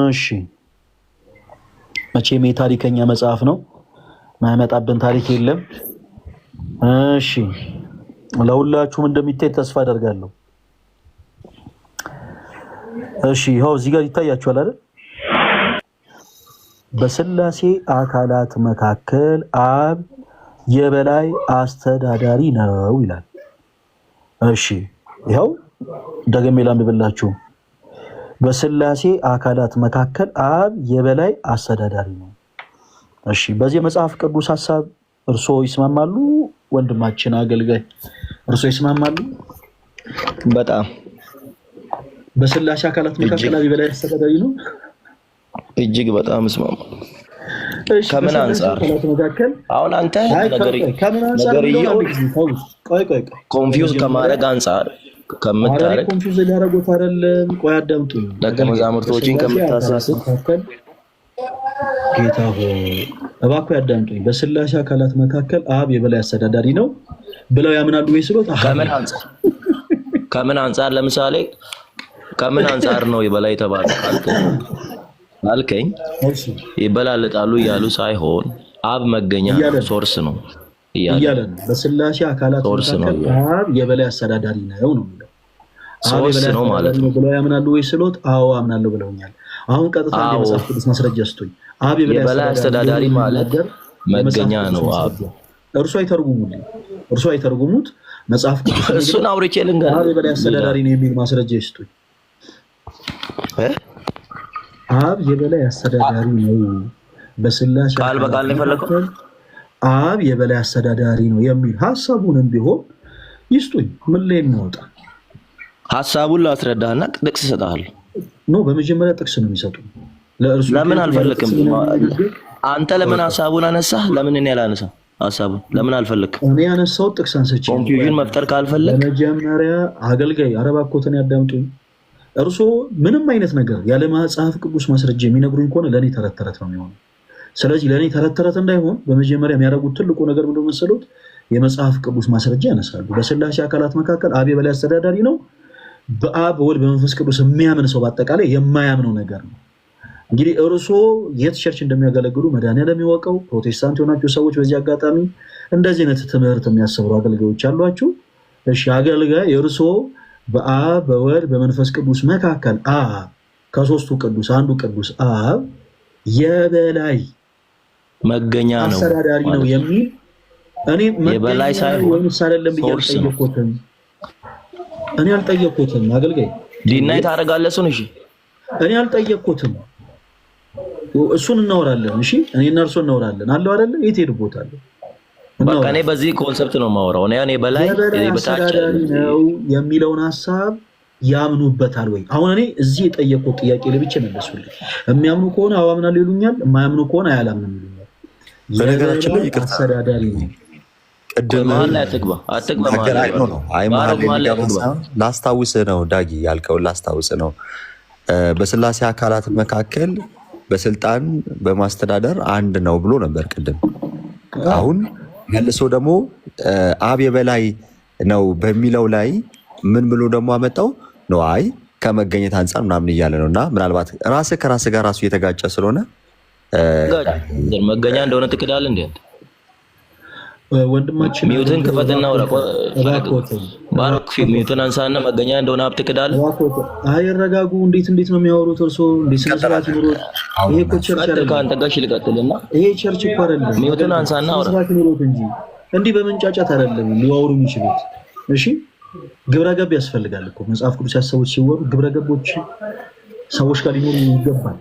እሺ መቼም የታሪከኛ መጽሐፍ ነው፣ ማያመጣብን ታሪክ የለም። እሺ ለሁላችሁም እንደሚታይ ተስፋ አደርጋለሁ። እሺ ይኸው እዚህ ጋር ይታያችኋል አይደል? በስላሴ አካላት መካከል አብ የበላይ አስተዳዳሪ ነው ይላል። እሺ ይኸው ደግሜ ላንብብላችሁ። በስላሴ አካላት መካከል አብ የበላይ አስተዳዳሪ ነው። እሺ በዚህ መጽሐፍ ቅዱስ ሐሳብ እርሶ ይስማማሉ? ወንድማችን አገልጋይ እርሶ ይስማማሉ? በጣም በስላሴ አካላት መካከል አብ የበላይ አስተዳዳሪ ነው። እጅግ በጣም እስማማ። ከምን አንፃር? አሁን አንተ ኮንፊውዝ ከማድረግ አንፃር ከምታረግ ኮንፊውዝ ሊያደርጉት አይደለም። ቆይ አዳምጡኝ። ደቀ መዛሙርቶችን ከምታሳስብ ጌታ ሆይ እባክህ አዳምጡኝ። በስላሴ አካላት መካከል አብ የበላይ አስተዳዳሪ ነው ብለው ያምናሉ ወይ ስሎት ከምን አንፃር? ለምሳሌ ከምን አንፃር ነው የበላይ የተባለው አልከኝ? ይበላለጣሉ እያሉ ሳይሆን አብ መገኛ ሶርስ ነው እያለን በስላሴ አካላት መካከል አብ የበላይ አስተዳዳሪ ነው ነው የሚለው ሶርስ ነው ማለት ነው ብለው ያምናሉ ወይ ስሎት አዎ አምናለሁ ብለውኛል። አሁን ቀጥታ የመጽሐፍ ቅዱስ ማስረጃ ስጡኝ። አብ የበላይ አስተዳዳሪ ማለት መገኛ ነው። አብ እርሱ አይተርጉሙት መጽሐፍ ቅዱስ እሱን አውርቼ ልንገር። አብ የበላይ አስተዳዳሪ ነው የሚል ማስረጃ ይስጡኝ። አብ የበላይ አስተዳዳሪ ነው በስላሴ ቃል በቃል ነው የፈለከው። አብ የበላይ አስተዳዳሪ ነው የሚል ሐሳቡንም ቢሆን ይስጡኝ። ምን ላይ እናወጣ? ሐሳቡን ላስረዳህና ጥቅስ እሰጥሃለሁ። በመጀመሪያ ጥቅስ ነው የሚሰጡ። ለምን አልፈለክም? አንተ ለምን ሐሳቡን አነሳህ? ለምን እኔ አላነሳ? ሐሳቡን ለምን አልፈለክም? እኔ ያነሳው ጥቅስ አንስቼ ኮንፊውዥን መፍጠር ካልፈለክ በመጀመሪያ አገልጋይ አረባኮተን ያዳምጡኝ። እርሶ ምንም አይነት ነገር ያለ መጽሐፍ ቅዱስ ማስረጃ የሚነግሩኝ ከሆነ ለኔ ተረት ተረት ነው የሚሆነው። ስለዚህ ለኔ ተረት ተረት እንዳይሆን በመጀመሪያ የሚያደርጉት ትልቁ ነገር ምንድነው መሰሉት? የመጽሐፍ ቅዱስ ማስረጃ ያነሳሉ። በስላሴ አካላት መካከል አብ የበላይ አስተዳዳሪ ነው። በአብ በወልድ በመንፈስ ቅዱስ የሚያምን ሰው በአጠቃላይ የማያምነው ነገር ነው። እንግዲህ እርሶ የት ቸርች እንደሚያገለግሉ መድኃኒዓለም የሚወቀው። ፕሮቴስታንት የሆናችሁ ሰዎች በዚህ አጋጣሚ እንደዚህ አይነት ትምህርት የሚያስተምሩ አገልጋዮች አሏችሁ። እሺ አገልጋይ እርሶ በአብ በወልድ በመንፈስ ቅዱስ መካከል አብ ከሶስቱ ቅዱስ አንዱ ቅዱስ አብ የበላይ መገኛ ነው አስተዳዳሪ ነው የሚል እኔ የበላይ ሳይሆን ወይስ አይደለም ብያለሁ። እኔ አልጠየቅኩትም። አገልጋይ ዲናይ ታደርጋለህ እሱን። እሺ እኔ አልጠየቅኩትም። እሱን እናወራለን። እሺ እኔና እርሶ እናወራለን አለው አይደለ? የት ሄድቦታል? በቃ እኔ በዚህ ኮንሰፕት ነው የማወራው። እኔ በላይ በታች ነው የሚለውን ሐሳብ ያምኑበታል ወይ? አሁን እኔ እዚህ የጠየቁት ጥያቄ ለብቻ መለሱልኝ። የሚያምኑ ከሆነ አዎ አምናለሁ ይሉኛል፣ የማያምኑ ከሆነ አያላምንም ይሉኛል። በነገራችን ላይ ይቅርታ አስተዳዳሪ ነው። ላስታውስህ ነው ዳጊ ያልከውን ላስታውስህ ነው። በስላሴ አካላት መካከል በስልጣን በማስተዳደር አንድ ነው ብሎ ነበር ቅድም። አሁን መልሶ ደግሞ አብ የበላይ ነው በሚለው ላይ ምን ብሎ ደግሞ አመጣው ነው? አይ ከመገኘት አንጻር ምናምን እያለ ነው። እና ምናልባት ራስህ ከራስህ ጋር ራሱ እየተጋጨ ስለሆነ መገኛ እንደሆነ ትክዳለህ እንዴ? ወንድማችን ሚውትን ክፈትና ወራ ባሮክ ሚውትን አንሳና መገኛ እንደሆነ ሀብት ክዳል አይረጋጉ። እንዴት ነው የሚያወሩት? እርሶ እንዴት ስነስርዓት ይኑሩት። ይሄ እኮ ቸርች አይደለም። ካንተ ጋር ልቀጥልና ይሄ ቸርች እኮ አይደለም። ሚውትን አንሳና ወራ ስነስርዓት ይኑሩት እንጂ እንዲህ በመንጫጫት አይደለም ሊያወሩ የሚችሉት። እሺ ግብረገብ ያስፈልጋል እኮ መጽሐፍ ቅዱስ ያሰቡት ሲወሩ ግብረገቦች ሰዎች ጋር ሊኖሩ ይገባል።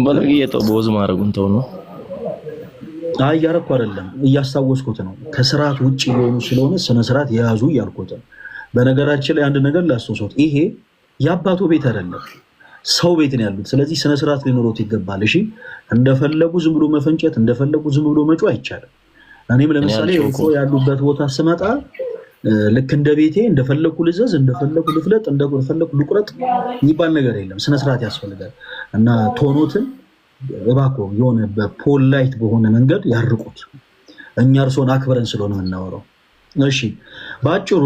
በለግየቶ ቦዝ ማረጉን ተው ነው። አይ ያረኩ አይደለም እያስታወስኩት ነው። ከስርዓት ውጪ የሆኑ ስለሆነ ስነ ስርዓት የያዙ እያልኩት። በነገራችን ላይ አንድ ነገር ላስተውሶት፣ ይሄ የአባቱ ቤት አይደለም ሰው ቤት ነው ያሉት። ስለዚህ ስነ ስርዓት ሊኖሩት ይገባል። እሺ እንደፈለጉ ዝም ብሎ መፈንጨት፣ እንደፈለጉ ዝም ብሎ መጮህ አይቻልም። እኔም ለምሳሌ እኮ ያሉበት ቦታ ስመጣ ልክ እንደ ቤቴ እንደፈለኩ ልዘዝ፣ እንደፈለኩ ልፍለጥ፣ እንደፈለኩ ልቁረጥ የሚባል ነገር የለም። ስነ ስርዓት ያስፈልጋል እና ቶኖትን እባክዎ የሆነ በፖላይት በሆነ መንገድ ያርቁት። እኛ እርሶን አክብረን ስለሆነ የምናወራው። እሺ በአጭሩ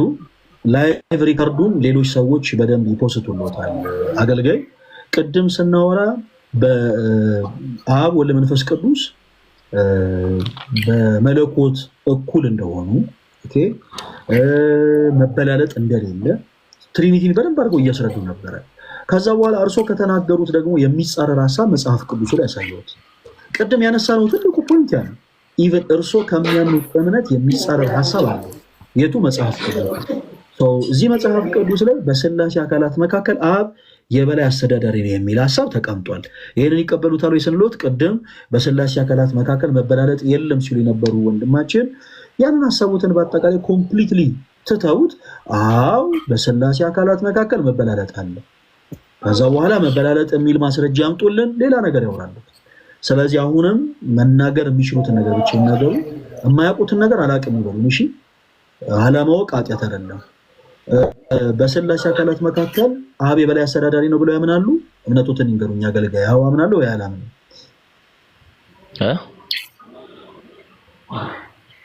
ላይቭ ሪከርዱን ሌሎች ሰዎች በደንብ ይፖስቱልዎታል። አገልጋይ ቅድም ስናወራ በአብ ወልድ መንፈስ ቅዱስ በመለኮት እኩል እንደሆኑ መበላለጥ እንደሌለ ትሪኒቲን በደንብ አድርገው እያስረዱ ነበረ። ከዛ በኋላ እርሶ ከተናገሩት ደግሞ የሚጻረር ሀሳብ መጽሐፍ ቅዱስ ላይ ያሳየሁት ቅድም ያነሳነው ትልቁ ፖይንት ያ ነው። ኢቨን እርሶ ከሚያምኑት እምነት የሚጻረር ሀሳብ አለ። የቱ? መጽሐፍ ቅዱስ። እዚህ መጽሐፍ ቅዱስ ላይ በስላሴ አካላት መካከል አብ የበላይ አስተዳዳሪ ነው የሚል ሀሳብ ተቀምጧል። ይህንን ይቀበሉታል ወይ ስንሎት ቅድም በስላሴ አካላት መካከል መበላለጥ የለም ሲሉ የነበሩ ወንድማችን ያንን ሀሳቡትን በአጠቃላይ ኮምፕሊትሊ ትተውት አዎ በስላሴ አካላት መካከል መበላለጥ አለ፣ ከዛ በኋላ መበላለጥ የሚል ማስረጃ ያምጡልን፣ ሌላ ነገር ያወራሉ። ስለዚህ አሁንም መናገር የሚችሉትን ነገር ብቻ ይናገሩ፣ የማያውቁትን ነገር አላውቅም ይበሉ። እሺ አለማወቅ ኃጢአት አይደለም። በስላሴ አካላት መካከል አብ የበላይ አስተዳዳሪ ነው ብለው ያምናሉ? እምነቶትን ይንገሩኝ። አገልጋይ አዎ አምናለሁ ወይ አላምንም?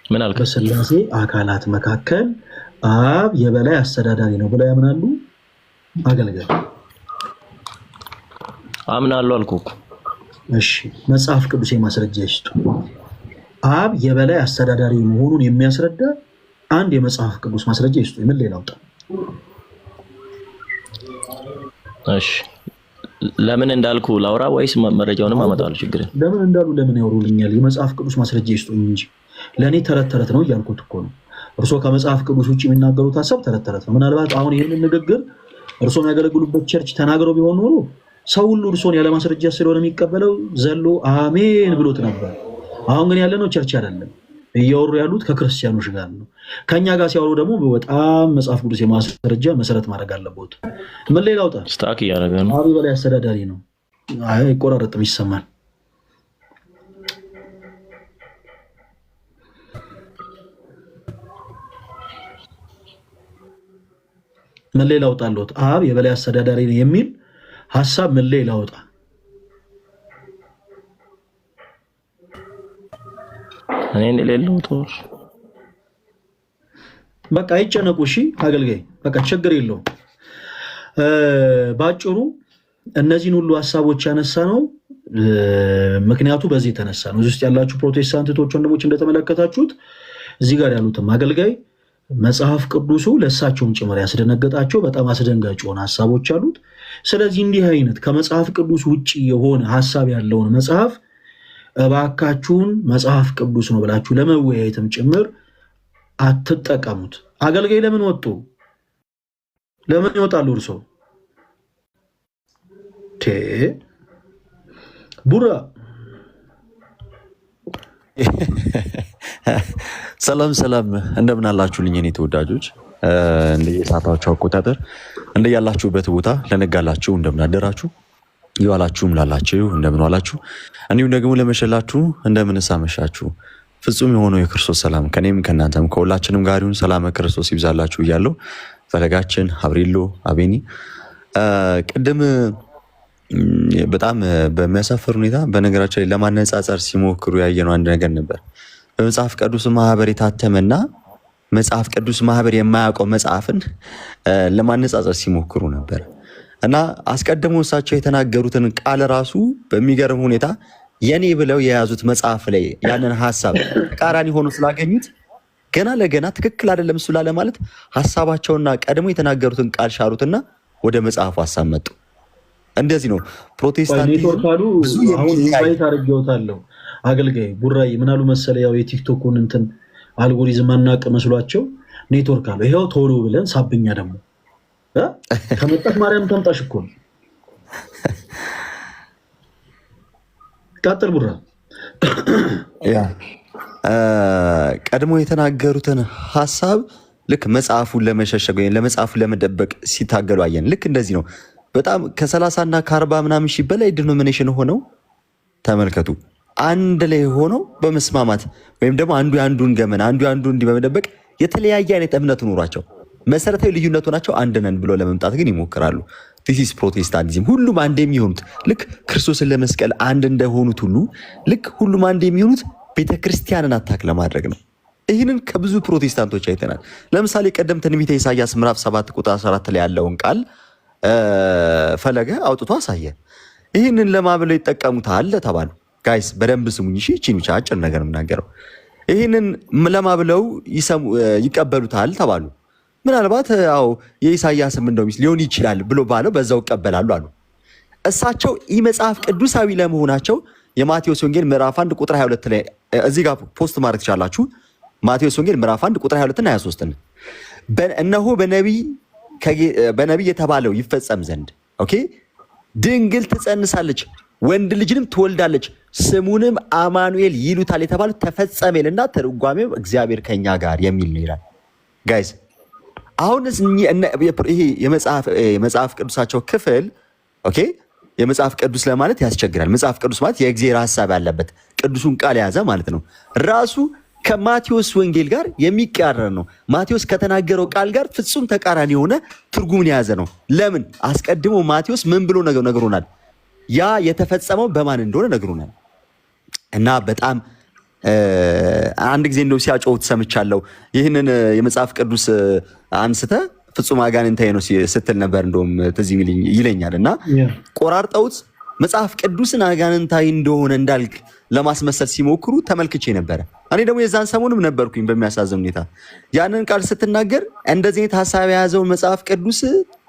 ምን አልከ? በስላሴ አካላት መካከል አብ የበላይ አስተዳዳሪ ነው ብለው ያምናሉ? አገልጋይ አምናለሁ አልኩህ። እሺ መጽሐፍ ቅዱስ ማስረጃ ይስጡ። አብ የበላይ አስተዳዳሪ መሆኑን የሚያስረዳ አንድ የመጽሐፍ ቅዱስ ማስረጃ ይስጡ። ምን ሌላ አውጣ? እሺ ለምን እንዳልኩ ላውራ ወይስ መረጃውንም አመጣለሁ? ችግር ለምን እንዳሉ ለምን ያወሩልኛል? የመጽሐፍ ቅዱስ ማስረጃ ይስጡኝ እንጂ ለእኔ ተረት ተረት ነው እያልኩት እኮ ነው። እርሶ ከመጽሐፍ ቅዱስ ውጭ የሚናገሩት ሀሳብ ተረት ተረት ነው። ምናልባት አሁን ይህንን ንግግር እርሶ የሚያገለግሉበት ቸርች ተናግረው ቢሆን ኖሮ ሰው ሁሉ እርሶን ያለ ማስረጃ ስለሆነ የሚቀበለው ዘሎ አሜን ብሎት ነበር። አሁን ግን ያለነው ቸርች አይደለም። እያወሩ ያሉት ከክርስቲያኖች ጋር ነው። ከኛ ጋር ሲያወሩ ደግሞ በጣም መጽሐፍ ቅዱስ የማስረጃ መሰረት ማድረግ አለበት። ምን ሌላ አውጣ? ስታክ እያደረገ ነው። አብ በላይ አስተዳዳሪ ነው። አይ አይቆራረጥም፣ ይሰማል። ምን ሌላ አውጣለሁት? አብ የበላይ አስተዳዳሪ ነው የሚል ሀሳብ ምን ሌላ አውጣ? እኔ ሌላው ተወር በቃ አይጨነቁ። እሺ አገልጋይ በቃ ችግር የለውም። ባጭሩ እነዚህን ሁሉ ሀሳቦች ያነሳ ነው ምክንያቱ በዚህ የተነሳ ነው። እዚህ ውስጥ ያላችሁ ፕሮቴስታንቶች ወንድሞች እንደተመለከታችሁት እዚህ ጋር ያሉትም አገልጋይ መጽሐፍ ቅዱሱ ለእሳቸውም ጭምር ያስደነገጣቸው በጣም አስደንጋጭ የሆነ ሀሳቦች አሉት። ስለዚህ እንዲህ አይነት ከመጽሐፍ ቅዱስ ውጭ የሆነ ሀሳብ ያለውን መጽሐፍ እባካችሁን መጽሐፍ ቅዱስ ነው ብላችሁ ለመወያየትም ጭምር አትጠቀሙት። አገልጋይ ለምን ወጡ? ለምን ይወጣሉ? እርሶ ቡራ ሰላም ሰላም፣ እንደምን አላችሁልኝ እኔ ተወዳጆች። እንደየሰዓታችሁ አቆጣጠር እንደያላችሁበት ቦታ ለነጋላችሁ እንደምን አደራችሁ፣ ይዋላችሁም ላላችሁ እንደምን ዋላችሁ፣ እንዲሁም ደግሞ ለመሸላችሁ እንደምን አመሻችሁ። ፍጹም የሆነው የክርስቶስ ሰላም ከኔም ከእናንተም ከሁላችንም ጋር ይሁን። ሰላም ክርስቶስ ይብዛላችሁ እያለሁ ፈለጋችን አብሪሎ አቤኒ ቅድም በጣም በሚያሳፍር ሁኔታ በነገራችን ላይ ለማነጻጸር ሲሞክሩ ያየነው አንድ ነገር ነበር። በመጽሐፍ ቅዱስ ማህበር የታተመና መጽሐፍ ቅዱስ ማህበር የማያውቀው መጽሐፍን ለማነጻጸር ሲሞክሩ ነበር እና አስቀድሞ እሳቸው የተናገሩትን ቃል ራሱ በሚገርም ሁኔታ የኔ ብለው የያዙት መጽሐፍ ላይ ያንን ሀሳብ ተቃራኒ ሆኖ ስላገኙት ገና ለገና ትክክል አይደለም እሱ ላለ ማለት ሐሳባቸውና ቀድሞ የተናገሩትን ቃል ሻሩትና ወደ መጽሐፉ ሐሳብ መጡ። እንደዚህ ነው ፕሮቴስታንቲዝም። አሁን ኢንቫይት አድርጌዎታለሁ አገልጋይ ቡራይ ምን አሉ መሰለ፣ ያው የቲክቶኩን እንትን አልጎሪዝም አናቅ መስሏቸው ኔትወርክ አለው። ይሄው ቶሎ ብለን ሳብኛ ደግሞ ከመጣች ማርያም ተምጣሽ እኮ ነው። ቀጥል ቡራ። ቀድሞ የተናገሩትን ሐሳብ ልክ መጽሐፉን ለመሸሸግ ወይም ለመጽሐፉን ለመደበቅ ሲታገሉ አየን። ልክ እንደዚህ ነው። በጣም ከ30 እና ከ40 ምናምን ሺህ በላይ ዲኖሚኔሽን ሆነው ተመልከቱ፣ አንድ ላይ ሆነው በመስማማት ወይም ደግሞ አንዱ የአንዱን ገመና አንዱ የአንዱን እንዲህ በመደበቅ የተለያየ አይነት እምነት ኖሯቸው መሰረታዊ ልዩነቱ ናቸው አንድ ነን ብሎ ለመምጣት ግን ይሞክራሉ። ዲስ ፕሮቴስታንቲዝም። ሁሉም አንድ የሚሆኑት ልክ ክርስቶስን ለመስቀል አንድ እንደሆኑት ሁሉ ልክ ሁሉም አንድ የሚሆኑት ቤተክርስቲያንን አታክ ለማድረግ ነው። ይህንን ከብዙ ፕሮቴስታንቶች አይተናል። ለምሳሌ ቀደም ትንቢተ ኢሳያስ ምዕራፍ 7 ቁጥር 14 ላይ ያለውን ቃል ፈለገ አውጥቶ አሳየ። ይህንን ለማብለው ይጠቀሙታል ተባሉ። ጋይስ በደንብ ስሙኝ እሺ። እቺን ብቻ አጭር ነገር የምናገረው ይህንን ለማብለው ይቀበሉታል ተባሉ። ምናልባት አዎ የኢሳያስም እንደው ሊሆን ይችላል ብሎ ባለው በዛው ይቀበላሉ አሉ። እሳቸው ይህ መጽሐፍ ቅዱሳዊ ለመሆናቸው የማቴዎስ ወንጌል ምዕራፍ 1 ቁጥር 22 ላይ እዚህ ጋር ፖስት ማድረግ ትችላላችሁ። ማቴዎስ ወንጌል ምዕራፍ 1 ቁጥር 22 እና 23 እነሆ በነቢይ የተባለው ይፈጸም ዘንድ ኦኬ ድንግል ትጸንሳለች ወንድ ልጅንም ትወልዳለች ስሙንም አማኑኤል ይሉታል የተባለው ተፈጸመ ይልና ተርጓሜው እግዚአብሔር ከኛ ጋር የሚል ነው ይላል። ጋይስ አሁን ይሄ የመጽሐፍ ቅዱሳቸው ክፍል ኦኬ የመጽሐፍ ቅዱስ ለማለት ያስቸግራል። መጽሐፍ ቅዱስ ማለት የእግዚአብሔር ሐሳብ ያለበት ቅዱሱን ቃል የያዘ ማለት ነው። ራሱ ከማቴዎስ ወንጌል ጋር የሚቃረን ነው። ማቴዎስ ከተናገረው ቃል ጋር ፍጹም ተቃራኒ የሆነ ትርጉምን የያዘ ነው። ለምን? አስቀድሞ ማቴዎስ ምን ብሎ ነግሮናል? ያ የተፈጸመው በማን እንደሆነ ነግሮናል። እና በጣም አንድ ጊዜ እንደው ሲያጮሁት ሰምቻለሁ። ይህንን የመጽሐፍ ቅዱስ አንስተ ፍጹም አጋንንታዊ ነው ስትል ነበር እንደውም ትዝ ይለኛል። እና ቆራርጠውት መጽሐፍ ቅዱስን አጋንንታዊ እንደሆነ እንዳልክ ለማስመሰል ሲሞክሩ ተመልክቼ ነበረ። እኔ ደግሞ የዛን ሰሞንም ነበርኩኝ። በሚያሳዝን ሁኔታ ያንን ቃል ስትናገር እንደዚህ አይነት ሐሳብ የያዘውን መጽሐፍ ቅዱስ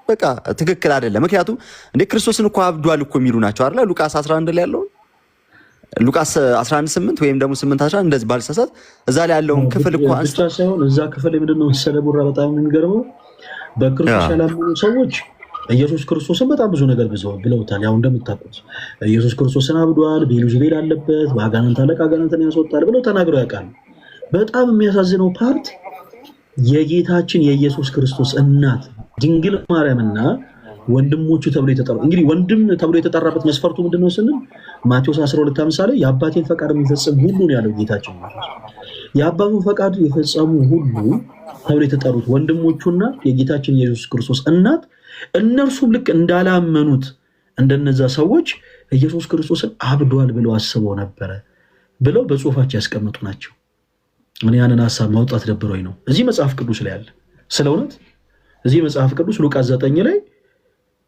በቃ ትክክል አይደለም። ምክንያቱም እንደ ክርስቶስን እኮ አብዷል እኮ የሚሉ ናቸው አይደል? ሉቃስ 11 ላይ ያለውን ሉቃስ 11:8 ወይም ደግሞ 8:11 እንደዚህ ባልሳሳት እዛ ላይ ያለውን ክፍል እኮ ብቻ ሳይሆን እዛ ክፍል ላይ ምንድነው መሰለህ ቡራ በጣም የሚገርመው በክርስቶስ ያላመኑ ሰዎች ኢየሱስ ክርስቶስን በጣም ብዙ ነገር ብለውታል። ያው እንደምታውቁት ኢየሱስ ክርስቶስን አብዷል፣ ቤልዜቡል አለበት፣ በአጋንንት አለቃ አጋንንትን ያስወጣል ብለው ተናግረው ያውቃሉ። በጣም የሚያሳዝነው ፓርት የጌታችን የኢየሱስ ክርስቶስ እናት ድንግል ማርያምና ወንድሞቹ ተብሎ የተጠራው እንግዲህ ወንድም ተብሎ የተጠራበት መስፈርቱ ምንድነው ስንል ማቴዎስ 12 ምሳሌ የአባቴን ፈቃድ የሚፈጽም ሁሉ ነው ያለው ጌታችን ማለት ነው። የአባቱን ፈቃድ የፈጸሙ ሁሉ ተብሎ የተጠሩት ወንድሞቹና የጌታችን የኢየሱስ ክርስቶስ እናት እነርሱም ልክ እንዳላመኑት እንደነዛ ሰዎች ኢየሱስ ክርስቶስን አብዷል ብለው አስበው ነበረ ብለው በጽሁፋቸው ያስቀምጡ ናቸው። እኔ ያንን ሐሳብ ማውጣት ደብሮኝ ነው። እዚህ መጽሐፍ ቅዱስ ላይ ያለ ስለእውነት እዚህ መጽሐፍ ቅዱስ ሉቃስ 9 ላይ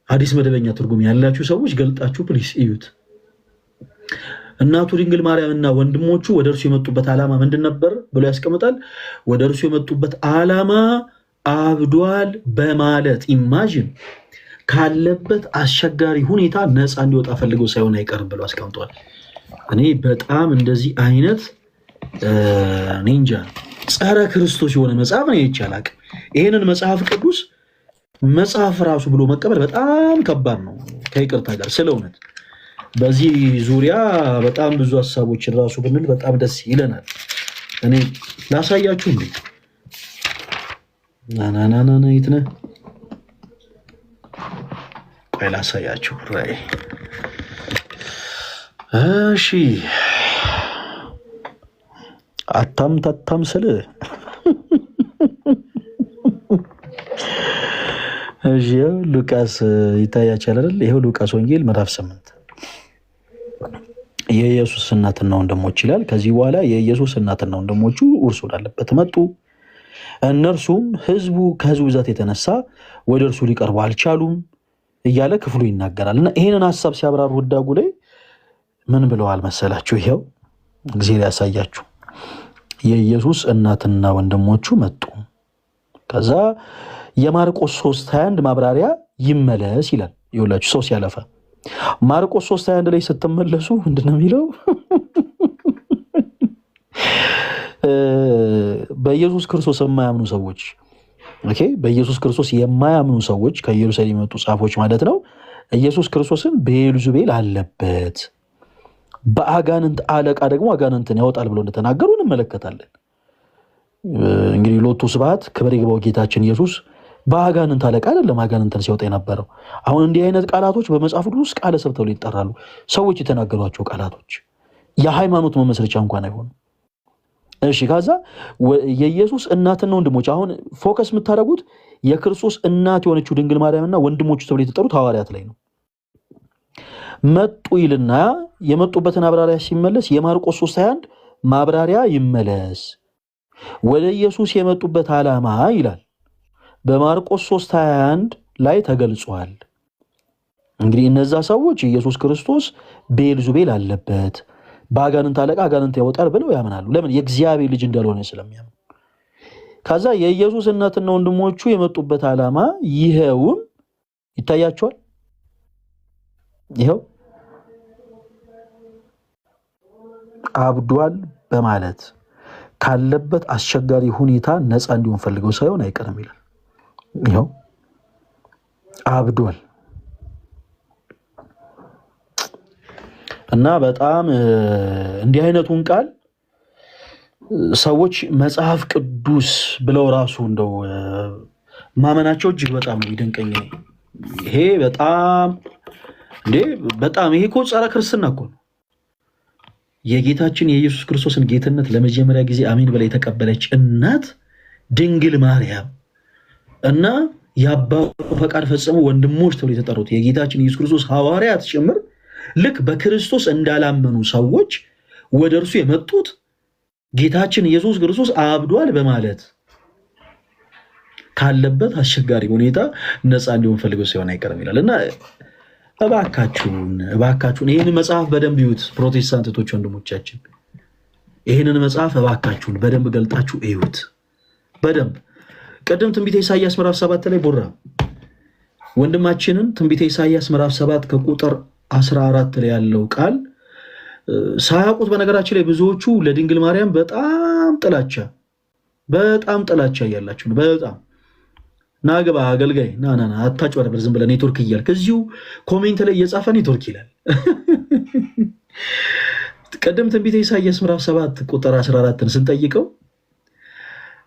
አዲስ መደበኛ ትርጉም ያላችሁ ሰዎች ገልጣችሁ ፕሊስ እዩት። እናቱ ድንግል ማርያምና ወንድሞቹ ወደ እርሱ የመጡበት ዓላማ ምንድን ነበር ብሎ ያስቀምጣል። ወደ እርሱ የመጡበት ዓላማ አብዷል በማለት ኢማጂን ካለበት አስቸጋሪ ሁኔታ ነፃ እንዲወጣ ፈልገው ሳይሆን አይቀርም ብሎ አስቀምጧል። እኔ በጣም እንደዚህ አይነት ኒንጃ ጸረ ክርስቶስ የሆነ መጽሐፍ ነው ይቻላል። ይሄንን መጽሐፍ ቅዱስ መጽሐፍ ራሱ ብሎ መቀበል በጣም ከባድ ነው ከይቅርታ ጋር ስለእውነት በዚህ ዙሪያ በጣም ብዙ ሐሳቦችን ራሱ ብንል በጣም ደስ ይለናል። እኔ ላሳያችሁ እንዴ ናናናና ይትነ ቆይ ላሳያችሁ ራይ እሺ አታም ስለ እሺ ሉቃስ ይታያችኋል አይደል? ይሄው ሉቃስ ወንጌል ምዕራፍ 8 የኢየሱስ እናትና ወንድሞች ይላል። ከዚህ በኋላ የኢየሱስ እናትና ወንድሞቹ እርሱ ወዳለበት መጡ። እነርሱም ከህዝቡ ብዛት የተነሳ ወደ እርሱ ሊቀርቡ አልቻሉም እያለ ክፍሉ ይናገራል። እና ይሄንን ሐሳብ ሲያብራሩ ወዳጉ ላይ ምን ብለዋል መሰላችሁ? ይሄው እግዚአብሔር ያሳያችሁ። የኢየሱስ እናትና ወንድሞቹ መጡ። ከዛ የማርቆስ 3:21 ማብራሪያ ይመለስ ይላል። ይኸውላችሁ ሰው ሲያለፋ ማርቆስ 3:21 ላይ ስትመለሱ ምንድነው የሚለው? በኢየሱስ ክርስቶስ የማያምኑ ሰዎች ኦኬ፣ በኢየሱስ ክርስቶስ የማያምኑ ሰዎች ከኢየሩሳሌም የመጡ ጻፎች ማለት ነው ኢየሱስ ክርስቶስን ቤልዙቤል አለበት፣ በአጋንንት አለቃ ደግሞ አጋንንትን ያወጣል ብሎ እንደተናገሩ እንመለከታለን። እንግዲህ ሎቱ ስብሐት ክብር ይግባው ጌታችን ኢየሱስ በአጋንንት አለቃ አይደለም አጋንንትን ሲያወጣ የነበረው። አሁን እንዲህ አይነት ቃላቶች በመጽሐፍ ቅዱስ ቃለ ሰብ ተብለው ይጠራሉ። ሰዎች የተናገሯቸው ቃላቶች የሃይማኖት መመስረቻ እንኳን አይሆኑም። እሺ ከዛ የኢየሱስ እናትና ወንድሞች አሁን ፎከስ የምታደርጉት የክርስቶስ እናት የሆነችው ድንግል ማርያምና ወንድሞቹ ተብለው የተጠሩት ሐዋርያት ላይ ነው። መጡ ይልና የመጡበትን ማብራሪያ ሲመለስ የማርቆስ 3:21 ማብራሪያ ይመለስ። ወደ ኢየሱስ የመጡበት ዓላማ ይላል በማርቆስ 3:21 ላይ ተገልጿል። እንግዲህ እነዛ ሰዎች ኢየሱስ ክርስቶስ ቤልዙቤል አለበት፣ በአጋንንት አለቃ አጋንንት ያወጣል ብለው ያምናሉ። ለምን? የእግዚአብሔር ልጅ እንዳልሆነ ስለሚያምኑ። ከዛ የኢየሱስ እናትና ወንድሞቹ የመጡበት ዓላማ ይሄውም ይታያቸዋል። ይሄው አብዷል በማለት ካለበት አስቸጋሪ ሁኔታ ነፃ እንዲሆን ፈልገው ሳይሆን አይቀርም ይላል። ይሄው አብዷል እና በጣም እንዲህ አይነቱን ቃል ሰዎች መጽሐፍ ቅዱስ ብለው ራሱ እንደው ማመናቸው እጅግ በጣም ይደንቀኝ። ይሄ በጣም ይሄ እኮ ጸረ ክርስትና እኮ ነው። የጌታችን የኢየሱስ ክርስቶስን ጌትነት ለመጀመሪያ ጊዜ አሜን ብላ የተቀበለች እናት ድንግል ማርያም እና የአባቱ ፈቃድ ፈጽሞ ወንድሞች ተብሎ የተጠሩት የጌታችን የኢየሱስ ክርስቶስ ሐዋርያት ጭምር ልክ በክርስቶስ እንዳላመኑ ሰዎች ወደ እርሱ የመጡት ጌታችን ኢየሱስ ክርስቶስ አብዷል በማለት ካለበት አስቸጋሪ ሁኔታ ነፃ እንዲሆን ፈልገው ሲሆን አይቀርም ይላል እና እባካችሁን ይህንን መጽሐፍ በደንብ ይዩት። ፕሮቴስታንቶች ወንድሞቻችን ይህንን መጽሐፍ እባካችሁን በደንብ ገልጣችሁ እዩት። በደንብ ቀደም ትንቢተ ኢሳይያስ ምዕራፍ 7 ላይ ቦራ ወንድማችንን ትንቢተ ኢሳይያስ ምዕራፍ 7 ከቁጥር 14 ላይ ያለው ቃል ሳያውቁት በነገራችን ላይ ብዙዎቹ ለድንግል ማርያም በጣም ጥላቻ እያላችሁ ነው። በጣም ናግባ አገልጋይ ና አታጭበረብር ዝም ብለህ ኔትወርክ እያልክ እዚሁ ኮሜንት ላይ እየጻፈ ኔትወርክ ይላል። ቀደም ትንቢተ ኢሳይያስ ምዕራፍ 7 ቁጥር 14ን ስንጠይቀው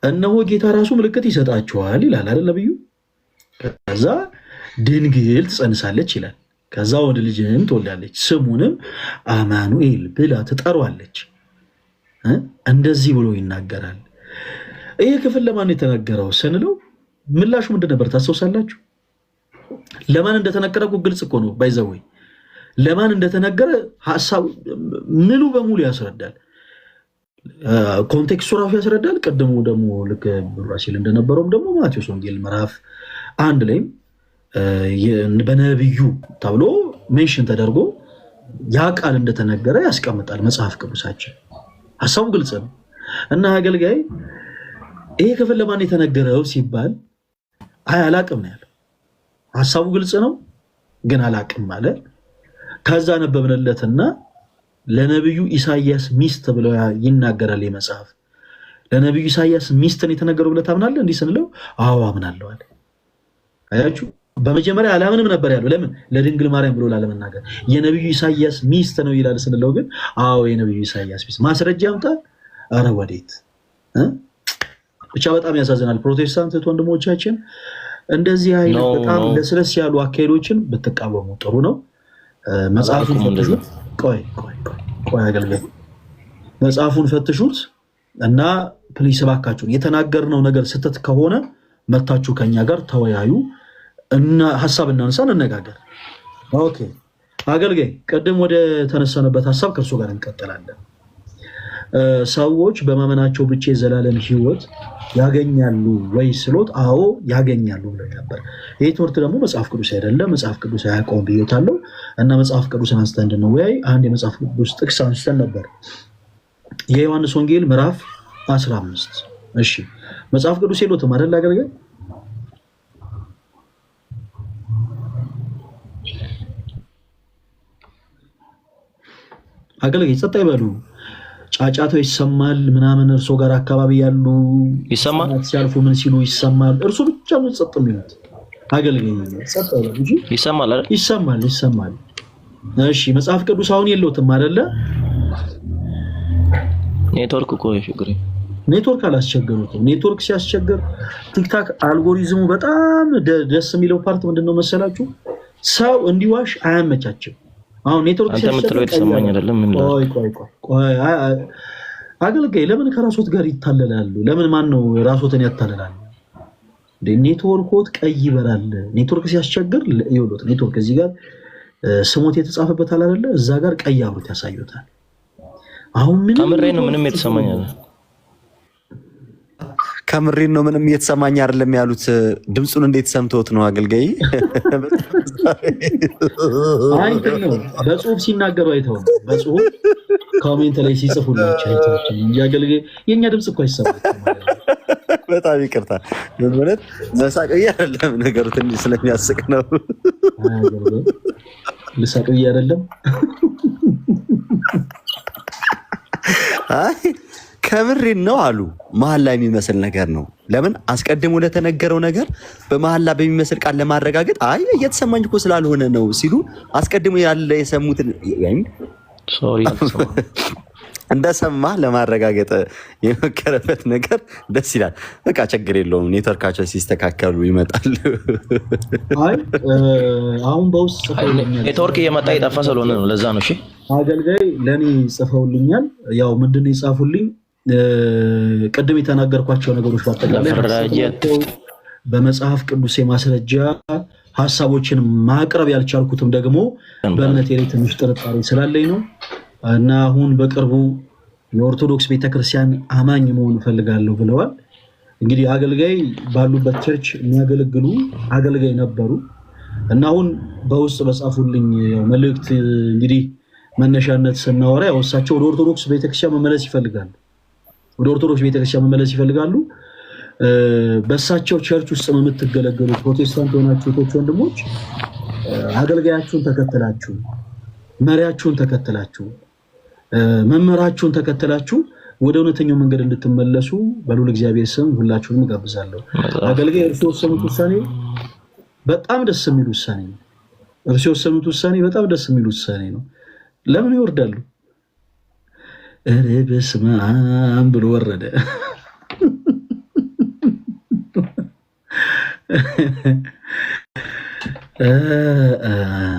እነሆ ጌታ ራሱ ምልክት ይሰጣችኋል ይላል አይደል ነብዩ። ከዛ ድንግል ትጸንሳለች ይላል። ከዛ ወንድ ልጅን ትወልዳለች፣ ስሙንም አማኑኤል ብላ ትጠራዋለች። እንደዚህ ብሎ ይናገራል። ይሄ ክፍል ለማን የተነገረው ስንለው ምላሹ ምንድን ነበር ታስታውሳላችሁ? ለማን እንደተነገረ ግልጽ እኮ ነው። ባይዘወይ ለማን እንደተነገረ ሐሳብ ሙሉ በሙሉ ያስረዳል። ኮንቴክስቱ ራሱ ያስረዳል። ቀደሙ ደግሞ ልክ ብራሲል እንደነበረውም ደግሞ ማቴዎስ ወንጌል ምዕራፍ 1 ላይ በነብዩ ተብሎ ሜንሽን ተደርጎ ያ ቃል እንደተነገረ ያስቀምጣል መጽሐፍ ቅዱሳችን። ሐሳቡ ግልጽ ነው እና አገልጋይ ይሄ ክፍል ለማን የተነገረው ሲባል አላቅም ነው ያለው። ሐሳቡ ግልጽ ነው ግን አላቅም ማለት ከዛ ነበብንለትና ለነብዩ ኢሳይያስ ሚስት ብለው ይናገራል የመጽሐፍ። ለነብዩ ኢሳይያስ ሚስትን የተነገረው ብለህ ታምናለህ? እንዲህ ስንለው አዎ አምናለሁ አለ። አያችሁ፣ በመጀመሪያ አላምንም ነበር ያለው። ለምን? ለድንግል ማርያም ብሎ ላለመናገር። የነብዩ ኢሳይያስ ሚስት ነው ይላል ስንለው ግን አዎ የነብዩ ኢሳይያስ ሚስት። ማስረጃ ያምጣ። አረ ወዴት ብቻ በጣም ያሳዝናል። ፕሮቴስታንት ወንድሞቻችን እንደዚህ አይነት በጣም ለስለስ ያሉ አካሄዶችን ብትቃወሙ ጥሩ ነው። መጽሐፉን ፈትሹት። ቆይ አገልጋይ መጽሐፉን ፈትሹት እና ፕሊስ እባካችሁን የተናገርነው ነገር ስህተት ከሆነ መታችሁ ከኛ ጋር ተወያዩ እና ሐሳብ እናንሳ፣ እንነጋገር። ኦኬ አገልጋይ ቀደም ወደ ተነሳነበት ሐሳብ ከእርሱ ጋር እንቀጥላለን። ሰዎች በማመናቸው ብቻ የዘላለም ሕይወት ያገኛሉ ወይ ስሎት፣ አዎ ያገኛሉ ብለው ነበር። ይህ ትምህርት ደግሞ መጽሐፍ ቅዱስ አይደለም፣ መጽሐፍ ቅዱስ አያውቀውም ብዬታለሁ እና መጽሐፍ ቅዱስን አንስተን እንድንወያይ አንድ የመጽሐፍ ቅዱስ ጥቅስ አንስተን ነበር። የዮሐንስ ወንጌል ምዕራፍ 15 እሺ መጽሐፍ ቅዱስ የሎትም አይደል አገልጋይ አገልጋይ ጸጥ ይበሉ ጫጫታው ይሰማል ምናምን እርሶ ጋር አካባቢ ያሉ ይሰማል ሲያልፉ ምን ሲሉ ይሰማል እርሱ ብቻ ነው ጸጥ የሚሉት አገልጋይ ጸጥ ይበሉ እንጂ ይሰማል አይደል ይሰማል እሺ መጽሐፍ ቅዱስ አሁን የለውትም አይደለ ኔትወርክ እኮ ችግር ኔትወርክ አላስቸገሩትም ኔትወርክ ሲያስቸግር ቲክታክ አልጎሪዝሙ በጣም ደስ የሚለው ፓርት ምንድነው መሰላችሁ ሰው እንዲዋሽ አያመቻችም አሁን ኔትወርክ ሲያስቸግር ተሰማኝ አይደለም ምን ቆይ አገልጋይ ለምን ከራስዎት ጋር ይታለላሉ ለምን ማን ነው ራስዎትን ያታለላሉ ኔትወርክዎት ቀይ ይበራል ኔትወርክ ሲያስቸግር ይወሉት ኔትወርክ እዚህ ጋር ስሞት የተጻፈበት አለ አይደለ እዛ ጋር ቀይ አብሮት ያሳዩታል አሁን ምንም የተሰማኝ አይደለም ከምሬን ነው ምንም እየተሰማኝ አይደለም ያሉት ድምጹን እንዴት ሰምተውት ነው አገልጋይ አይተው በጽሁፍ ሲናገሩ አይተው በጽሁፍ ኮሜንት ላይ ሲጽፉላችሁ አይተው እንጂ አገልጋይ የኛ ድምጽ እኮ አይሰማም በጣም ይቅርታ ማለት መሳቀይ አይደለም ነገሩ ትንሽ ስለሚያስቅ ነው ልሳቀይ አይደለም አይ ከምሬን ነው አሉ መሐላ የሚመስል ነገር ነው ለምን አስቀድሞ ለተነገረው ነገር በመሐላ በሚመስል ቃል ለማረጋገጥ አይ እየተሰማኝ እኮ ስላልሆነ ነው ሲሉ አስቀድሞ ያለ የሰሙትን ሶሪ እንደሰማ ለማረጋገጥ የመከረበት ነገር ደስ ይላል በቃ ችግር የለውም ኔትወርካቸው ሲስተካከሉ ይመጣል አይ አሁን በውስጥ ኔትወርክ እየመጣ ይጠፋ ስለሆነ ነው ለዛ ነው እሺ አገልጋይ ለኔ ጽፈውልኛል ያው ምንድነው ይጻፉልኝ ቀደም የተናገርኳቸው ነገሮች ባጠቃላይ በመጽሐፍ ቅዱስ የማስረጃ ሐሳቦችን ማቅረብ ያልቻልኩትም ደግሞ በእምነቴ ላይ ትንሽ ጥርጣሬ ስላለኝ ነው እና አሁን በቅርቡ የኦርቶዶክስ ቤተክርስቲያን አማኝ መሆን ፈልጋለሁ ብለዋል እንግዲህ አገልጋይ ባሉበት ቸርች የሚያገለግሉ አገልጋይ ነበሩ እና አሁን በውስጥ በጻፉልኝ መልእክት እንግዲህ መነሻነት ስናወራ ያወሳቸው ወደ ኦርቶዶክስ ቤተክርስቲያን መመለስ ይፈልጋሉ ወደ ኦርቶዶክስ ቤተክርስቲያን መመለስ ይፈልጋሉ በሳቸው ቸርች ውስጥ የምትገለገሉ ፕሮቴስታንት ሆናችሁ እህቶች ወንድሞች አገልጋያችሁን ተከተላችሁ መሪያችሁን ተከተላችሁ መመራችሁን ተከተላችሁ ወደ እውነተኛው መንገድ እንድትመለሱ በሉል እግዚአብሔር ስም ሁላችሁንም ጋብዛለሁ አገልጋይ እርሱ የወሰኑት ውሳኔ በጣም ደስ የሚል ውሳኔ ነው እርሱ የወሰኑት ውሳኔ በጣም ደስ የሚል ውሳኔ ነው ለምን ይወርዳሉ እረ በስመ አብ ብሎ ወረደ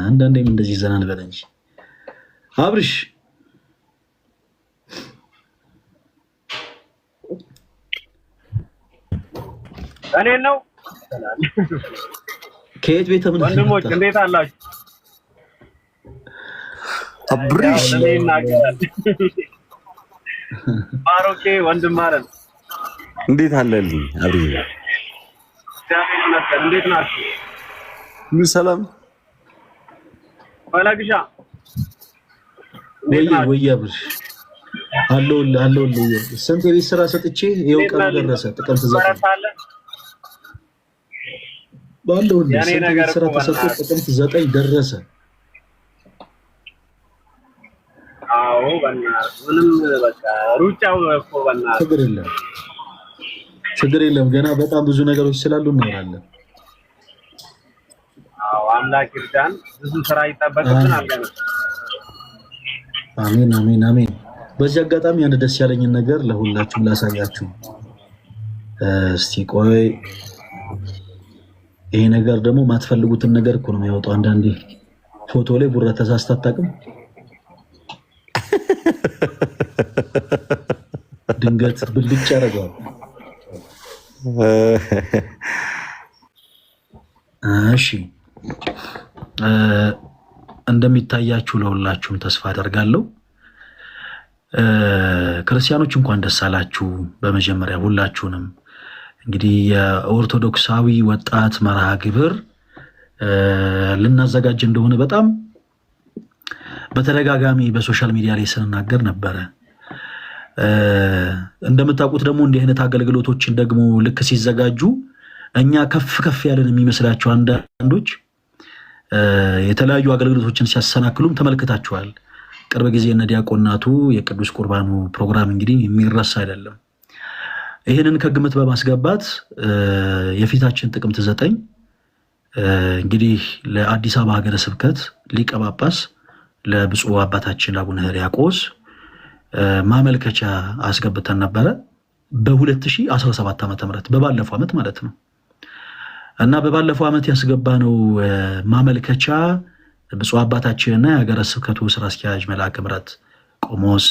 አንዳንዴም እንደዚህ ዘና እንበል እንጂ አብርሽ እኔ ነው ከየት ቤተ ምን ወንድሞች እንዴት አላችሁ አብርሽ ባሮኬ ወንድም ማረን እንዴት አለልኝ አብርሽ እንዴት ናችሁ ምን ሰላም ወላግሻ ወይ አብርሽ አለው ስንት የቤት ስራ ሰጥቼ ይኸው ቀን ደረሰ ጥቅምት ዘጠኝ ባለው ስንት ስራ ተሰጥቶ ጥቅምት 9 ደረሰ አዎ ምንም በቃ ሩጫው እኮ ችግር የለም ገና በጣም ብዙ ነገሮች ስላሉ እናወራለን አዎ አምላክ ይርዳን ብዙ ስራ ይጠበቅብናል አልገና አሜን በዚህ አጋጣሚ አንድ ደስ ያለኝን ነገር ለሁላችሁም ላሳያችሁ እስቲ ቆይ ይሄ ነገር ደግሞ ማትፈልጉትን ነገር እኮ ነው የሚያወጣው አንዳንዴ ፎቶ ላይ ቡራ ተሳስታ አታውቅም ድንገት ብልጭ ያደርገዋል እሺ እንደሚታያችሁ ለሁላችሁም ተስፋ አደርጋለሁ ክርስቲያኖች እንኳን ደስ አላችሁ በመጀመሪያ ሁላችሁንም እንግዲህ የኦርቶዶክሳዊ ወጣት መርሃ ግብር ልናዘጋጅ እንደሆነ በጣም በተደጋጋሚ በሶሻል ሚዲያ ላይ ስንናገር ነበረ እንደምታውቁት ደግሞ እንዲህ አይነት አገልግሎቶችን ደግሞ ልክ ሲዘጋጁ እኛ ከፍ ያለን የሚመስላቸው አንዳንዶች የተለያዩ አገልግሎቶችን ሲያሰናክሉም ተመልክታችኋል። ቅርብ ጊዜ እነ ዲያቆናቱ የቅዱስ ቁርባኑ ፕሮግራም እንግዲህ የሚረሳ አይደለም። ይህንን ከግምት በማስገባት የፊታችን ጥቅምት 9 እንግዲህ ለአዲስ አበባ ሀገረ ስብከት ሊቀ ጳጳስ ለብፁዕ አባታችን አቡነ ሕርያቆስ ማመልከቻ አስገብተን ነበረ በ2017 ዓ.ም በባለፈው ዓመት ማለት ነው። እና በባለፈው ዓመት ያስገባነው ማመልከቻ ብፁዕ አባታችንና የሀገረ ስብከቱ ስራ አስኪያጅ መልአከ ምሕረት ቆሞስ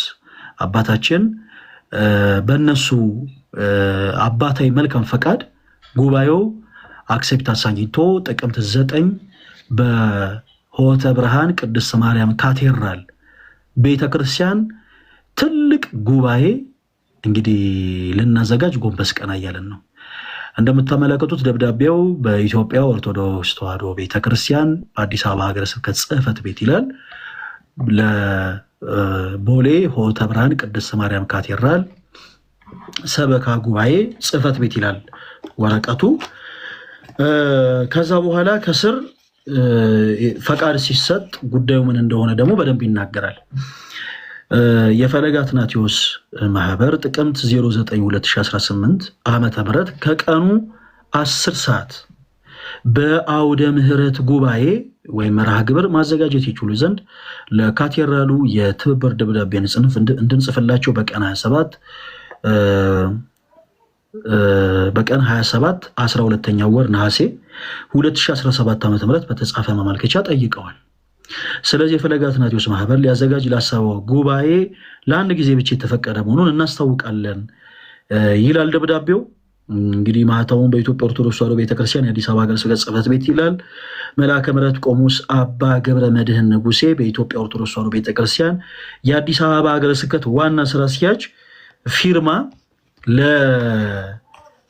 አባታችን በእነሱ አባታዊ መልካም ፈቃድ ጉባኤው አክሴፕታንስ አግኝቶ ጥቅምት 9 በሆተ ብርሃን ቅድስት ማርያም ካቴድራል ቤተክርስቲያን ትልቅ ጉባኤ እንግዲህ ልናዘጋጅ ጎንበስ ቀና እያለን ነው። እንደምትመለከቱት ደብዳቤው በኢትዮጵያ ኦርቶዶክስ ተዋሕዶ ቤተክርስቲያን በአዲስ አበባ ሀገረ ስብከት ጽሕፈት ቤት ይላል። ለቦሌ ሆተ ብርሃን ቅድስት ማርያም ካቴድራል ሰበካ ጉባኤ ጽሕፈት ቤት ይላል ወረቀቱ። ከዛ በኋላ ከስር ፈቃድ ሲሰጥ ጉዳዩ ምን እንደሆነ ደግሞ በደንብ ይናገራል። የፈለገ አትናቴዎስ ማህበር ጥቅምት 09/2018 ዓመተ ምህረት ከቀኑ 10 ሰዓት በአውደ ምህረት ጉባኤ ወይም መርሃ ግብር ማዘጋጀት ይችሉ ዘንድ ለካቴድራሉ የትብብር ደብዳቤ እንድንጽፍላቸው በቀን 27 12ኛው ወር ነሐሴ 2017 ዓ.ም በተጻፈ ማመልከቻ ጠይቀዋል። ስለዚህ የፈለገ አትናቴዎስ ማህበር ሊያዘጋጅ ላሰበው ጉባኤ ለአንድ ጊዜ ብቻ የተፈቀደ መሆኑን እናስታውቃለን ይላል ደብዳቤው። እንግዲህ ማህተሙን በኢትዮጵያ ኦርቶዶክስ ተዋሕዶ ቤተክርስቲያን የአዲስ አበባ ሀገረ ስብከት ጽሕፈት ቤት ይላል። መልአከ ምሕረት ቆሞስ አባ ገብረ መድኅን ንጉሴ በኢትዮጵያ ኦርቶዶክስ ተዋሕዶ ቤተክርስቲያን የአዲስ አበባ ሀገረ ስብከት ዋና ስራ አስኪያጅ ፊርማ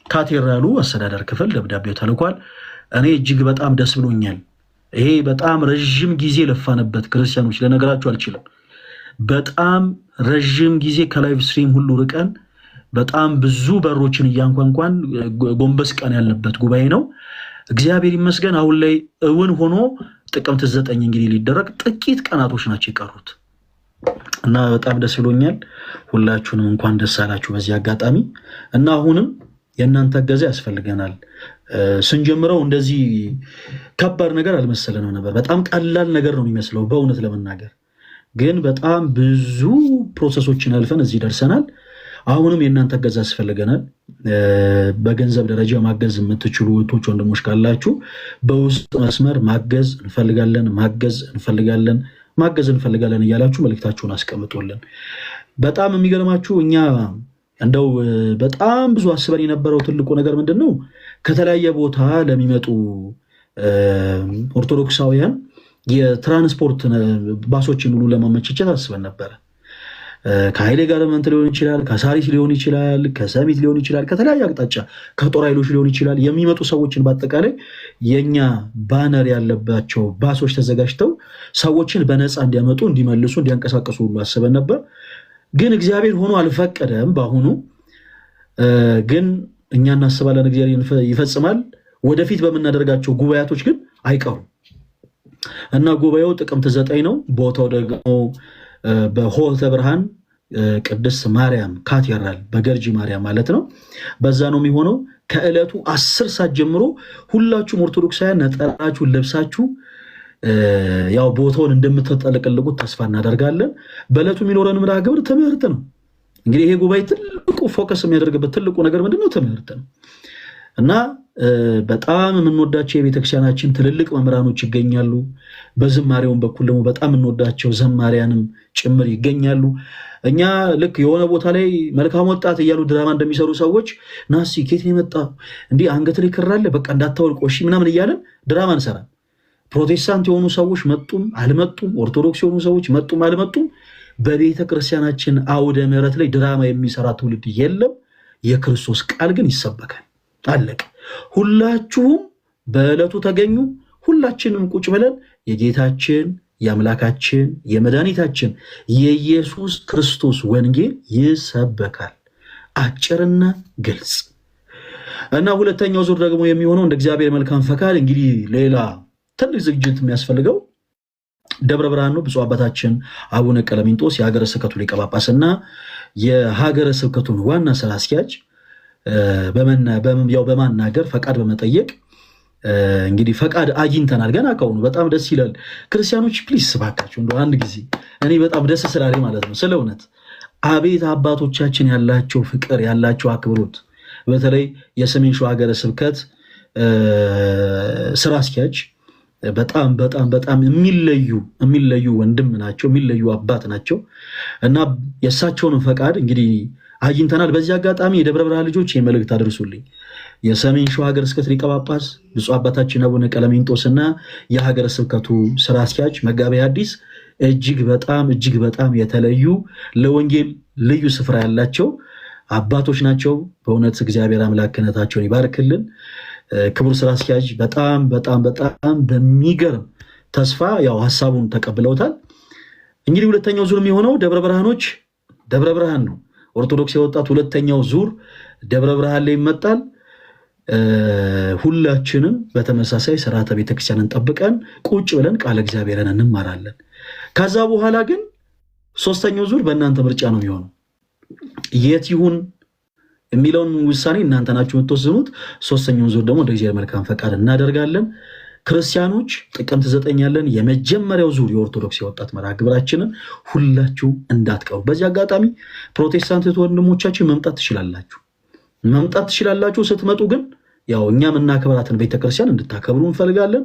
ለካቴድራሉ አስተዳደር ክፍል ደብዳቤው ተልኳል። እኔ እጅግ በጣም ደስ ብሎኛል። ይሄ በጣም ረዥም ጊዜ ለፋነበት ክርስቲያኖች ለነገራችሁ አልችልም። በጣም ረዥም ጊዜ ከላይቭ ስትሪም ሁሉ ርቀን በጣም ብዙ በሮችን እያንኳንኳን ጎንበስ ቀን ያለበት ጉባኤ ነው። እግዚአብሔር ይመስገን አሁን ላይ እውን ሆኖ ጥቅምት 9 እንግዲህ ሊደረግ ጥቂት ቀናቶች ናቸው የቀሩት እና በጣም ደስ ብሎኛል። ሁላችሁንም እንኳን ደስ አላችሁ በዚህ አጋጣሚ እና አሁንም የእናንተ እገዛ ያስፈልገናል። ስንጀምረው እንደዚህ ከባድ ነገር አልመሰለንም ነበር። በጣም ቀላል ነገር ነው የሚመስለው በእውነት ለመናገር ግን በጣም ብዙ ፕሮሰሶችን አልፈን እዚህ ደርሰናል። አሁንም የእናንተ እገዛ ያስፈልገናል። በገንዘብ ደረጃ ማገዝ የምትችሉ እህቶች ወንድሞች ካላችሁ በውስጥ መስመር ማገዝ እንፈልጋለን እያላችሁ መልእክታችሁን አስቀምጡልን። በጣም የሚገርማችሁ እኛ እንደው በጣም ብዙ አስበን የነበረው ትልቁ ነገር ምንድን ነው? ከተለያየ ቦታ ለሚመጡ ኦርቶዶክሳውያን የትራንስፖርት ባሶችን ሁሉ ለማመቻቸት አስበን ነበረ። ከኃይሌ ጋርመንት ሊሆን ይችላል፣ ከሳሪስ ሊሆን ይችላል፣ ከሰሚት ሊሆን ይችላል፣ ከተለያየ አቅጣጫ ከጦር ኃይሎች ሊሆን ይችላል። የሚመጡ ሰዎችን በአጠቃላይ የኛ ባነር ያለባቸው ባሶች ተዘጋጅተው ሰዎችን በነፃ እንዲያመጡ፣ እንዲመልሱ፣ እንዲያንቀሳቀሱ ሁሉ አስበን ነበር። ግን እግዚአብሔር ሆኖ አልፈቀደም። በአሁኑ ግን እኛ እናስባለን፣ እግዚአብሔር ይፈጽማል። ወደፊት በምናደርጋቸው ጉባኤያቶች ግን አይቀሩም እና ጉባኤው ጥቅምት 9 ነው። ቦታው ደግሞ በሆተ ብርሃን ቅድስት ማርያም ካቴድራል በገርጂ ማርያም ማለት ነው። በዛ ነው የሚሆነው። ከዕለቱ 10 ሰዓት ጀምሮ ሁላችሁም ኦርቶዶክሳውያን ነጠላችሁን ለብሳችሁ ያው ቦታውን እንደምትጠለቅልቁት ተስፋ እናደርጋለን። በዕለቱ የሚኖረን መርሃ ግብር ትምህርት ነው። እንግዲህ ይሄ ጉባኤ ትልቁ ፎከስ የሚያደርግበት ትልቁ ነገር ምንድነው? ትምህርት ነው እና በጣም የምንወዳቸው የቤተክርስቲያናችን ትልልቅ መምህራኖች ይገኛሉ። በዝማሬውን በኩል ደግሞ በጣም የምንወዳቸው ዘማሪያንም ጭምር ይገኛሉ። እኛ ልክ የሆነ ቦታ ላይ መልካም ወጣት እያሉ ድራማ እንደሚሰሩ ሰዎች ናሲ ኬት የመጣ እንዲህ አንገት ላይ ክራለ በቃ እንዳታወልቆ እሺ ምናምን እያለን ድራማ እንሰራለን። ፕሮቴስታንት የሆኑ ሰዎች መጡም አልመጡም፣ ኦርቶዶክስ የሆኑ ሰዎች መጡም አልመጡም፣ በቤተ ክርስቲያናችን አውደ ምሕረት ላይ ድራማ የሚሰራ ትውልድ የለም። የክርስቶስ ቃል ግን ይሰበካል። አለቀ። ሁላችሁም በዕለቱ ተገኙ። ሁላችንም ቁጭ ብለን የጌታችን የአምላካችን የመድኃኒታችን የኢየሱስ ክርስቶስ ወንጌል ይሰበካል። አጭርና ግልጽ እና ሁለተኛው ዙር ደግሞ የሚሆነው እንደ እግዚአብሔር መልካም ፈቃድ እንግዲህ ሌላ ትልቅ ዝግጅት የሚያስፈልገው ደብረ ብርሃን ነው። ብፁዕ አባታችን አቡነ ቀለሚንጦስ የሀገረ ስብከቱ ሊቀ ጳጳስና የሀገረ ስብከቱን ዋና ስራ አስኪያጅ በማናገር ፈቃድ በመጠየቅ እንግዲህ ፈቃድ አግኝተናል። ገና ከሆኑ በጣም ደስ ይላል። ክርስቲያኖች ፕሊስ እባካችሁ እንደው አንድ ጊዜ እኔ በጣም ደስ ስላለኝ ማለት ነው ስለ እውነት አቤት አባቶቻችን ያላቸው ፍቅር ያላቸው አክብሮት፣ በተለይ የሰሜን ሸዋ ሀገረ ስብከት ስራ አስኪያጅ በጣም በጣም በጣም የሚለዩ ወንድም ናቸው፣ የሚለዩ አባት ናቸው እና የእሳቸውን ፈቃድ እንግዲህ አግኝተናል። በዚህ አጋጣሚ የደብረ ብርሃን ልጆች የመልእክት አድርሱልኝ። የሰሜን ሸዋ ሀገረ ስብከት ሊቀ ጳጳስ ብፁዕ አባታችን አቡነ ቀለሚንጦስና የሀገረ ስብከቱ ስራ አስኪያጅ መጋቤ ሐዲስ እጅግ በጣም የተለዩ ለወንጌል ልዩ ስፍራ ያላቸው አባቶች ናቸው። በእውነት እግዚአብሔር አምላክ ክህነታቸውን ይባርክልን። ክቡር ስራ አስኪያጅ በጣም በሚገርም ተስፋ ያው ሀሳቡን ተቀብለውታል። እንግዲህ ሁለተኛው ዙር የሚሆነው ደብረ ብርሃን ነው። ኦርቶዶክስ የወጣት ሁለተኛው ዙር ደብረ ብርሃን ላይ ይመጣል። ሁላችንም በተመሳሳይ ስርዓተ ቤተክርስቲያንን ጠብቀን ቁጭ ብለን ቃለ እግዚአብሔርን እንማራለን። ከዛ በኋላ ግን ሶስተኛው ዙር በእናንተ ምርጫ ነው የሚሆነው። የት ይሁን የሚለውን ውሳኔ እናንተ ናችሁ የምትወስኑት። ሶስተኛውን ዙር ደግሞ እንደ እግዚአብሔር መልካም ፈቃድ እናደርጋለን። ክርስቲያኖች ጥቅምት 9 ያለን የመጀመሪያው ዙር የኦርቶዶክስ የወጣት መርሃ ግብራችንን ሁላችሁ እንዳትቀሩ። በዚህ አጋጣሚ ፕሮቴስታንት ወንድሞቻችን መምጣት ትችላላችሁ። ስትመጡ ግን ያው እኛ የምናከብራትን ቤተክርስቲያን እንድታከብሩ እንፈልጋለን።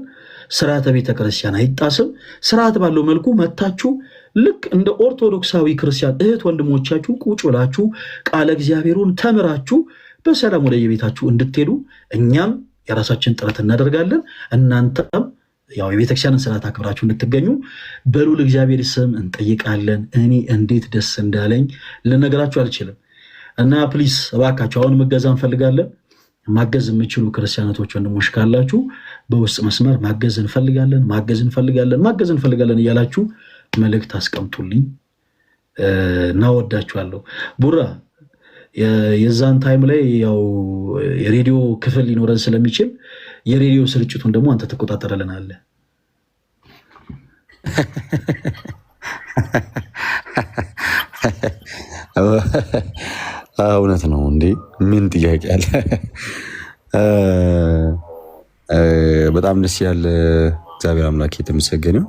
ስርዓተ ቤተክርስቲያን አይጣስም። ስርዓት ባለው መልኩ መታችሁ ልክ እንደ ኦርቶዶክሳዊ ክርስቲያን እህት ወንድሞቻችሁ ቁጭ ብላችሁ ቃለ እግዚአብሔሩን ተምራችሁ በሰላም ወደ የቤታችሁ እንድትሄዱ እኛም የራሳችን ጥረት እናደርጋለን። እናንተም ያው የቤተክርስቲያንን ስርዓት አክብራችሁ እንድትገኙ በልዑል እግዚአብሔር ስም እንጠይቃለን። እኔ እንዴት ደስ እንዳለኝ ልነግራችሁ አልችልም እና ፕሊስ እባካችሁ አሁን እገዛ እንፈልጋለን። ማገዝ የምችሉ ክርስቲያኖች ወንድሞች ካላችሁ በውስጥ መስመር ማገዝ እንፈልጋለን እያላችሁ መልእክት አስቀምጡልኝ። እናወዳችኋለሁ። ቡራ የዛን ታይም ላይ ያው የሬዲዮ ክፍል ሊኖረን ስለሚችል የሬዲዮ ስርጭቱን ደግሞ አንተ ትቆጣጠረልናለህ። እውነት ነው እንዴ? ምን ጥያቄ አለ? በጣም ደስ ያለ እግዚአብሔር አምላክ የተመሰገነው